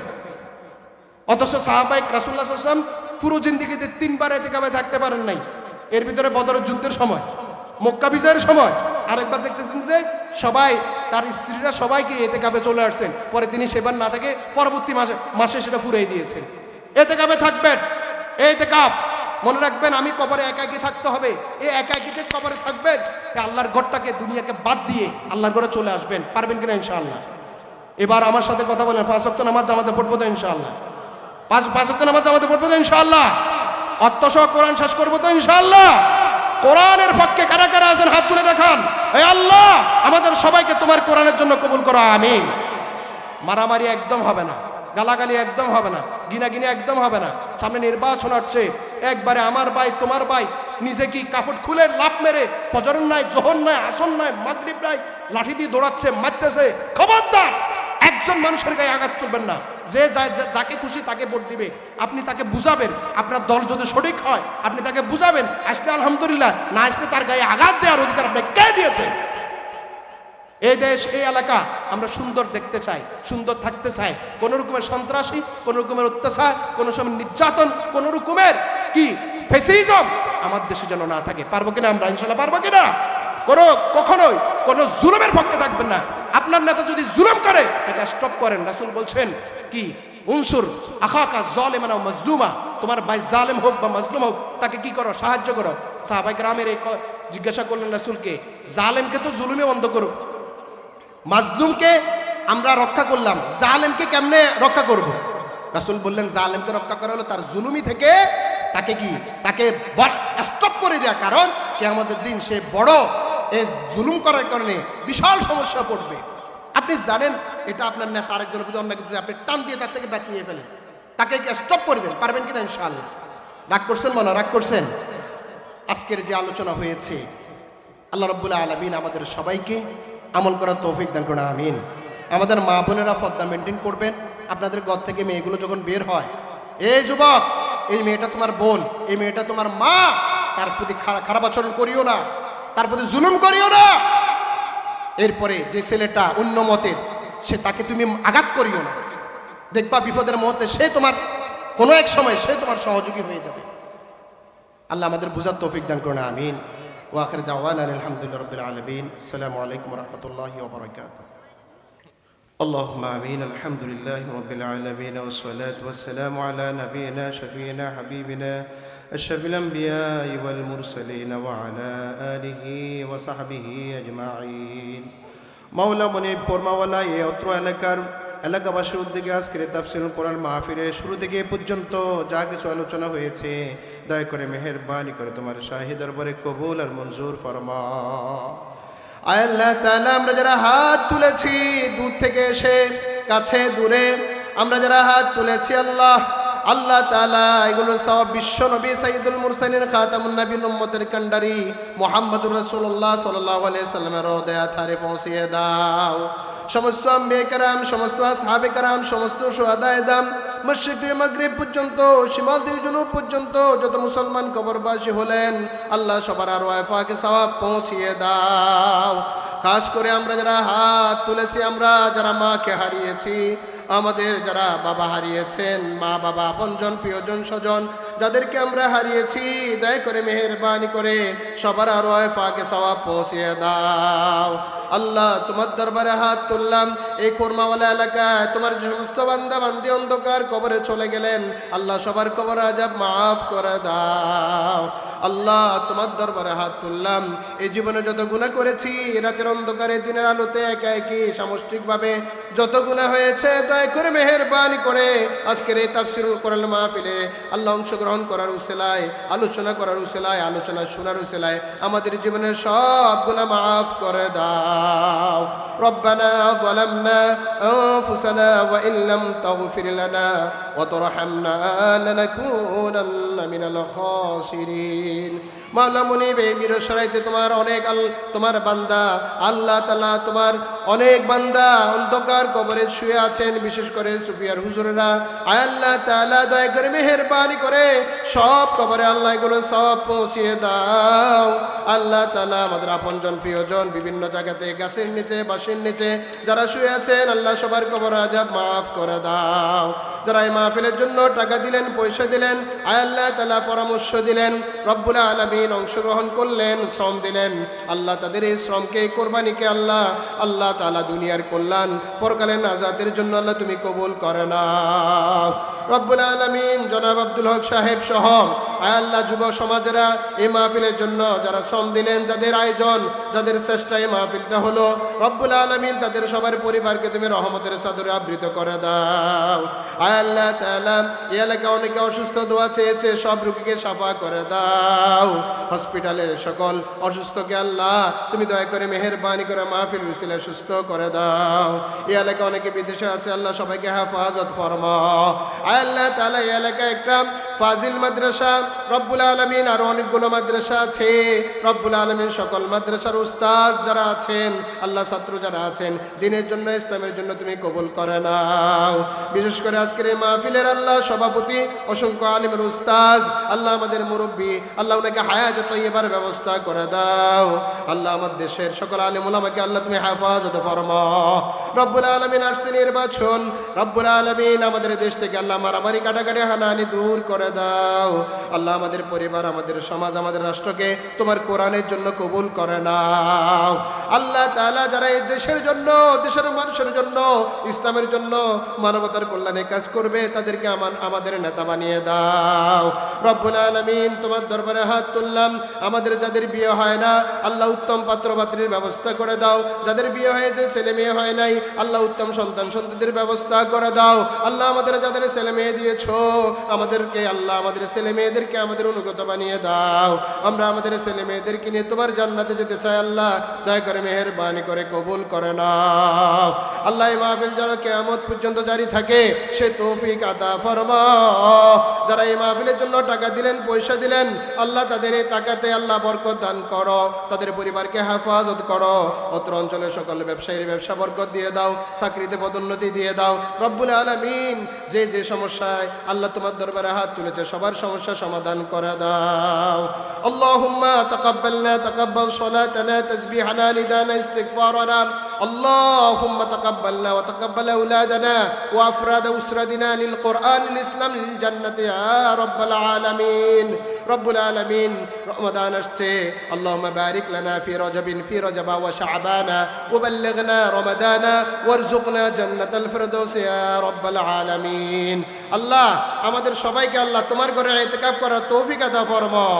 অথচ সাহাবায়ে রাসূলুল্লাহ সাল্লাল্লাহু আলাইহি ওয়াসাল্লাম পুরো জিন্দেগিতে 3 বার ইতিকাফে থাকতে পারেন নাই। এর ভিতরে বদরের যুদ্ধের সময়, মক্কা বিজয়ের সময়, আরেকবার দেখতেছেন যে সবাই, তার স্ত্রীরা সবাইকে ইতিকাফে চলে আসছেন, পরে তিনি সেবার না থেকে পরবর্তী মাসে সেটা পুরাই দিয়েছেন। ইতিকাফে থাকবেন, ইতিকাফ মনে রাখবেন। আমি কবরে একাকী থাকতে হবে, এই একাকীতে কবরে থাকবেন, আল্লাহর ঘরটাকে, দুনিয়াকে বাদ দিয়ে আল্লাহর ঘরে চলে আসবেন। পারবেন কিনা ইনশাআল্লাহ? এবার আমার সাথে কথা বলেন, 5 ওয়াক্ত নামাজ জামাতে পড়বো তো ইনশাআল্লাহ? 5 ওয়াক্ত নামাজ জামাতে পড়বো তো ইনশাআল্লাহ? অর্থসহ কোরআন শেষ করবো তো ইনশাআল্লাহ? কোরআনের পক্ষে কারা কারা আছেন হাত তুলে দেখান। হে আল্লাহ, আমাদের সবাইকে তোমার কোরআনের জন্য কবুল করো, আমিন। মারামারি একদম হবে না, গালাগালি একদম হবে না, গিনাগিনি একদম হবে না। সামনে নির্বাচন আসছে, একবারে আমার ভাই তোমার ভাই নিজে কি কাপড় খুলে লাফ মেরে ফজর নাই, জোহর নাই, আসর নাই, মাগরিব নাই, লাঠি দিয়ে দৌড়াচ্ছে, মারতেছে। খবরদার, একজন মানুষের গায়ে আঘাত তুলবেন না। যে যাকে খুশি তাকে ভোট দিবে, আপনি তাকে বুঝাবেন। আপনার দল যদি সঠিক হয় আপনি তাকে বুঝাবেন, আসলে আলহামদুলিল্লাহ, না আসলে তার গায়ে আঘাত দেওয়ার অধিকার আপনাকে কে দিয়েছে? এই দেশ, এই এলাকা আমরা সুন্দর দেখতে চাই, সুন্দর থাকতে চাই। কোন রকমের সন্ত্রাসী, কোন রকমের অত্যাচার, কোন সময় নির্যাতন, কোন রকমের কি ফ্যাসিজম আমার দেশে যেন না থাকে। পারবো কিনা আমরা? ইনশাল্লাহ পারবো কিনা? কখনোই কোন জুলুমের পক্ষে থাকবেন না। আপনার নেতা যদি জুলুম করে এটা স্টপ করেন। রাসূল বলছেন কি, উনসুর আখাকা যালিমান ওয়া মাজলুমা, তোমার ভাই জালেম হোক বা মাজলুম হোক তাকে কি করো? সাহায্য করো। সাহাবায়ে কেরামের এই জিজ্ঞাসা করলেন রাসূলকে, জালেমকে তো জুলুমে বন্ধ করো, মাজলুমকে আমরা রক্ষা করলাম, জালেমকে কেমনে রক্ষা করব? রাসূল বললেন, জালেমকে রক্ষা করা হলো তার জুলুমি থেকে তাকে স্টপ করে দেয়া। কারণ কিয়ামতের দিন সে বড় এই জুলুম করার কারণে বিশাল সমস্যা পড়বে। আপনি জানেন এটা আপনার নেতা আরেকজনের প্রতি অন্যায় করতেছে, আপনি টান দিয়ে তার থেকে ব্যাট নিয়ে ফেলেন, তাকে স্টপ করে দেন। পারবেন কিনা? ইনশাআল্লাহ। রাগ করছেন মনে? রাগ করছেন? আজকের যে আলোচনা হয়েছে, আল্লাহ রাব্বুল আলামিন আমাদের সবাইকে আমল করার তৌফিক দান করুন, আমিন। আমাদের মা বোনেরা পর্দা মেনটেন করবেন। আপনাদের ঘর থেকে মেয়েগুলো যখন বের হয়, এই যুবক, এই মেয়েটা তোমার বোন, এই মেয়েটা তোমার মা, তার প্রতি খারাপ আচরণ করিও না, তার প্রতি জুলুম করিও না। এরপরে যে ছেলেটা অন্য মতের, সে তাকে তুমি আঘাত করিও না। দেখবা বিপদের মুহূর্তে সে তোমার কোনো এক সময় সে তোমার সহযোগী হয়ে যাবে। আল্লাহ আমাদের বুঝার তৌফিক দান করুন, আমিন। وآخر دعوانا الحمد لله رب العالمين. السلام عليكم ورحمة الله وبركاته. اللهم آمين. الحمد لله رب العالمين والصلاة والسلام على نبينا شفينا حبيبنا أشرف الأنبياء والمرسلين وعلى آله وصحبه أجمعين. মাওলা মনিব ফরমাওয়ালা এই অত্র এলাকাবাসীর উদ্যোগে আজকের তাফসীরুল কোরআন মাহফিলের শুরু থেকে পর্যন্ত যা কিছু আলোচনা হয়েছে, দয়া করে মেহেরবানি করে তোমার শাহী দরবারে কবুল আর মঞ্জুর ফরমাও। আয় আল্লাহ তাআলা, আমরা যারা হাত তুলেছি দূর থেকে এসে কাছে দূরে, আমরা যারা হাত তুলেছি আল্লাহ তাআলা এগুলো সব বিশ্ব নবী সাইয়্যিদুল মুরসালিন খাতামুন নবীন উম্মতের কান্ডারি মুহাম্মদুর রাসূলুল্লাহ সাল্লাল্লাহু আলাইহি সাল্লামের রওদায়ে আথারে পৌঁছিয়ে দাও। সমস্ত আম্বিয়া কেরাম, সমস্ত আসহাবে কেরাম, সমস্ত শুহাদায়ে জাম, মশরিক থেকে মাগরিব পর্যন্ত, শিমাল থেকে জুনুব পর্যন্ত যত মুসলমান কবরবাসী হলেন, আল্লাহ সবার আরওয়ায়ে পাকে সওয়াব পৌঁছিয়ে দাও। খাস করে আমরা যারা হাত তুলেছি, আমরা যারা মাকে হারিয়েছি, আমাদের যারা বাবা হারিয়েছেন, মা বাবা আপনজন প্রিয়জন স্বজন যাদেরকে আমরা হারিয়েছি, দয়া করে মেহেরবানি করে সবার আরওয়ায়ে পাকে সওয়াব পৌঁছিয়ে দাও। আল্লাহ তোমার দরবারে হাত তুললাম, এই কোরমাওয়ালা এলাকায় তোমার যে সমস্ত বান্দা বান্দি অন্ধকার কবরে চলে গেলেন, আল্লাহ সবার কবর আযাব মাফ করে দাও। আল্লাহ তোমার দরবারে হাত তুললাম, এই জীবনে যত গুনাহ করেছি, রাতের অন্ধকারে দিনের আলোতে একা একই সামষ্টিকভাবে যত গুনাহ হয়েছে, দয়া করে মেহেরবানি করে আজকের এই তাফসীরুল কোরআন মাহফিলে আল্লাহ অংশগ্রহণ করার উসিলায়, আলোচনা করার উসিলায়, আলোচনা শোনার উসিলায় আমাদের জীবনের সব গুনাহ মাফ করে দাও। রব্বানা যালামনা আনফুসানা ওয়া ইল্লাম তাগফির লানা ওয়া তারহামনা লানাকুনান্না মিনাল খাসিরিন। মাওলা মুনিব, এই মিরসরাইতে তোমার অনেক তোমার বান্দা আল্লাহ তাআলা, তোমার অনেক বান্দা অন্ধকার কবরে শুয়ে আছেন, বিশেষ করে সুফিয়ার হুজুরেরা। আয় আল্লাহ তাআলা, দয়া করে মেহেরবানি করে সব কবরে আল্লাহ এগুলো সব পৌঁছিয়ে দাও। আল্লাহ তাআলা, আমাদের আপনজন প্রিয়জন বিভিন্ন জায়গাতে গাছের নিচে, বাঁশের নিচে যারা শুয়ে আছেন, আল্লাহ সবার কবর আযাব মাফ করে দাও। যারা এই মাহফিলের জন্য টাকা দিলেন, পয়সা দিলেন, আয় আল্লাহ তাআলা পরামর্শ দিলেন, রব্বুল আলামিন অংশগ্রহণ করলেন, শ্রম দিলেন, আল্লাহ তাদের এই শ্রমকে, কোরবানিকে আল্লাহ তাআলা দুনিয়ার কল্যাণ, পরকালের নাজাতের জন্য আল্লাহ তুমি কবুল করে নাও। রব্বুল আলামিন জনাব আব্দুল হক সাহেব সহ আয় আল্লাহ যুব সমাজেরা এই মাহফিলের জন্য যারা শ্রম দিলেন, যাদের আয়োজন, যাদের চেষ্টায় এই মাহফিলটা হলো, রব্বুল আলামিন তাদের সবার পরিবারকে তুমি রহমতের চাদরে আবৃত করে দাও। আয় আল্লাহ তাআলা, এই এলাকায় অনেকে অসুস্থ, দোয়া চেয়েছে, সব রোগীকে শাফা করে দাও। হসপিটালের সকল অসুস্থকে আল্লাহ তুমি দয়া করে মেহেরবানি করে মাহফিল উসিলায় সুস্থ করে দাও। এই এলাকায় অনেকে বিদেশে আছে, আল্লাহ সবাইকে হেফাজত ফরমাও। আয় আল্লাহ তাআলা, এই এলাকায় একটা ফাজিল মাদ্রাসা, রব্বুল আলামিন আরো অনেকগুলো মাদ্রাসা আছে, রব্বুল আলামিন সকল মাদ্রাসার উস্তাদ যারা আছেন, আল্লাহ ছাত্র যারা আছেন, দিনের জন্য ইসলামের জন্য তুমি কবুল করে নাও। বিশেষ করে আজকের এই মাহফিলের আল্লাহ সভাপতি, অসংখ্য আলিমের উস্তাদ, আল্লাহ আমাদের মুরব্বী, আল্লাহ ওনাকে হায়াতে তৈয়বার ব্যবস্থা করে দাও। আল্লাহ আমার দেশের সকল আলিম উলামাকে আল্লাহ তুমি হেফাজত ফরমাও। রব্বুল আলামিন আসছে নির্বাচন, রব্বুল আলামিন আমাদের দেশ থেকে আল্লাহ মারামারি কাটাকাটি হানাহানি দূর করে দাও। আল্লাহ আমাদের পরিবার, আমাদের সমাজ, আমাদের রাষ্ট্রকে তোমার কোরআনের জন্য কবুল করে নাও। আল্লাহ তাআলা যারা এই দেশের জন্য, দেশের মানুষের জন্য, ইসলামের জন্য, মানবতার কল্যাণে কাজ করবে তাদেরকে আমাদের নেতা বানিয়ে দাও। রব্বুল আলামিন তোমার দরবারে হাত তুললাম, আমাদের যাদের বিয়ে হয় না আল্লাহ উত্তম পাত্র পাত্রীর ব্যবস্থা করে দাও। যাদের বিয়ে হয়েছে ছেলে মেয়ে হয় নাই আল্লাহ উত্তম সন্তান সন্ততির ব্যবস্থা করে দাও। আল্লাহ আমাদের যাদের ছেলে মেয়ে দিয়েছো আমাদেরকে, আল্লাহ আমাদের ছেলে মেয়েদেরকে আমাদের অনুগত বানিয়ে দাও। আমরা আমাদের ছেলে মেয়েদেরকে নিয়ে তোমার জান্নাতে যেতে চাই। আল্লাহ দয়া করে মেহেরবানি করে কবুল করে নাও। আল্লাহ এই মাহফিল যেন কিয়ামত পর্যন্ত জারি থাকে সে তৌফিক আতা ফরমাও। যারা এই মাহফিলের জন্য টাকা দিলেন, পয়সা দিলেন, আল্লাহ তাদের এই টাকাতে আল্লাহ বরকত দান করো, তাদের পরিবারকে হেফাজত করো। অত্র অঞ্চলের সকল ব্যবসায়ীর ব্যবসা বরকত দিয়ে দাও, চাকরিতে পদোন্নতি দিয়ে দাও। রব্বুল আলামিন যে যে সমস্যায় আল্লাহ তোমার দরবারে হাত তুলেছে সবার সমস্যা সমাধান করে দাও। আল্লাহুম্মা তাকাব্বালনা, তাকাব্বাল সালাতানা, তাসবিহানা, নিদানা, ইস্তিগফারানা। اللهم تقبلنا وتقبل أولادنا وأفراد أسرتنا للقرآن للإسلام للجنة يا رب العالمين. رب العالمين رمضان আসছে, اللهم بارك لنا في رجب رجب وشعبان وبلغنا رمضان وارزقنا جنة الفردوس يا رب العالمين. আল্লাহ আমাদের সবাইকে আল্লাহ তোমার ঘরে ইতিকাফ করার তৌফিক আতা ফরমাও।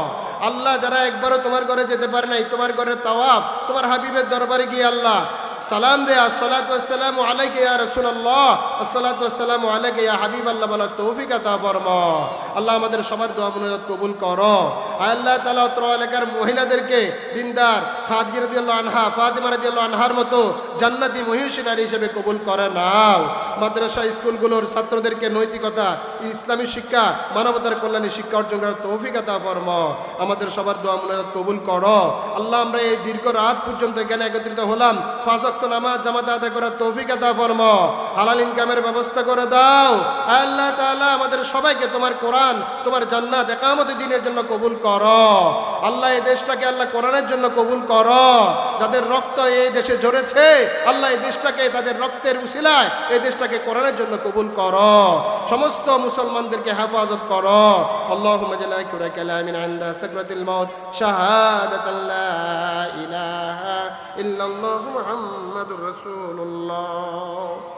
আল্লাহ যারা একবারও তোমার ঘরে যেতে পারে নাই, তোমার ঘরে তাওয়াফ, তোমার হাবিবের দরবারে গিয়ে আল্লাহ সালাম দে, আসসালাতু ওয়াসসালামু আলাইকা ইয়া রাসূলুল্লাহ, আসসালাতু ওয়াসসালামু আলাইকা ইয়া হাবিবাল্লাহ বলার তৌফিক আতা ফরমাও। আল্লাহ আমাদের সবার দোয়া মুনাজাত কবুল করো। আল্লাহ তাআলা অত্র এলাকার মহিলাদেরকে দিনদার খাদিজা রাদিয়াল্লাহু আনহা, ফাতিমা রাদিয়াল্লাহু আনহার মতো জান্নাতি মহিষী নারী হিসেবে কবুল করে নাও। মাদ্রাসা স্কুলগুলোর ছাত্রদেরকে নৈতিকতা, ইসলামী শিক্ষা, মানবতার কল্যাণে শিক্ষা অর্জন করার তৌফিক আতা ফরমাও। আমাদের সবার দোয়া মুনাজাত কবুল করো। আল্লাহ আমরা এই দীর্ঘ রাত পর্যন্ত এখানে একত্রিত হলাম, 5 ওয়াক্ত নামাজ জামাতে আদায় করার তৌফিক আতা ফরমাও। হালাল ইনকামের ব্যবস্থা করে দাও। আল্লাহ তাআলা আমাদের সবাইকে তোমার কোরআন, তোমার জান্নাত, ইকামত দ্বীনের জন্য কবুল করো। আল্লাহ এই দেশটাকে আল্লাহ কোরআনের জন্য কবুল করো। যাদের রক্ত এই দেশে ঝরেছে আল্লাহ এই দেশটাকে তাদের রক্তের উসিলায় এই দেশটাকে কোরআনের জন্য কবুল করো। সমস্ত মুসলমানদেরকে হেফাজত করো। আল্লাহুম্মা জালা কুরা কালামিন ইনদা সাকরাতিল মাউত শাহাদাতান লা ইলাহা ইল্লাল্লাহু মুহাম্মাদুর রাসূলুল্লাহ।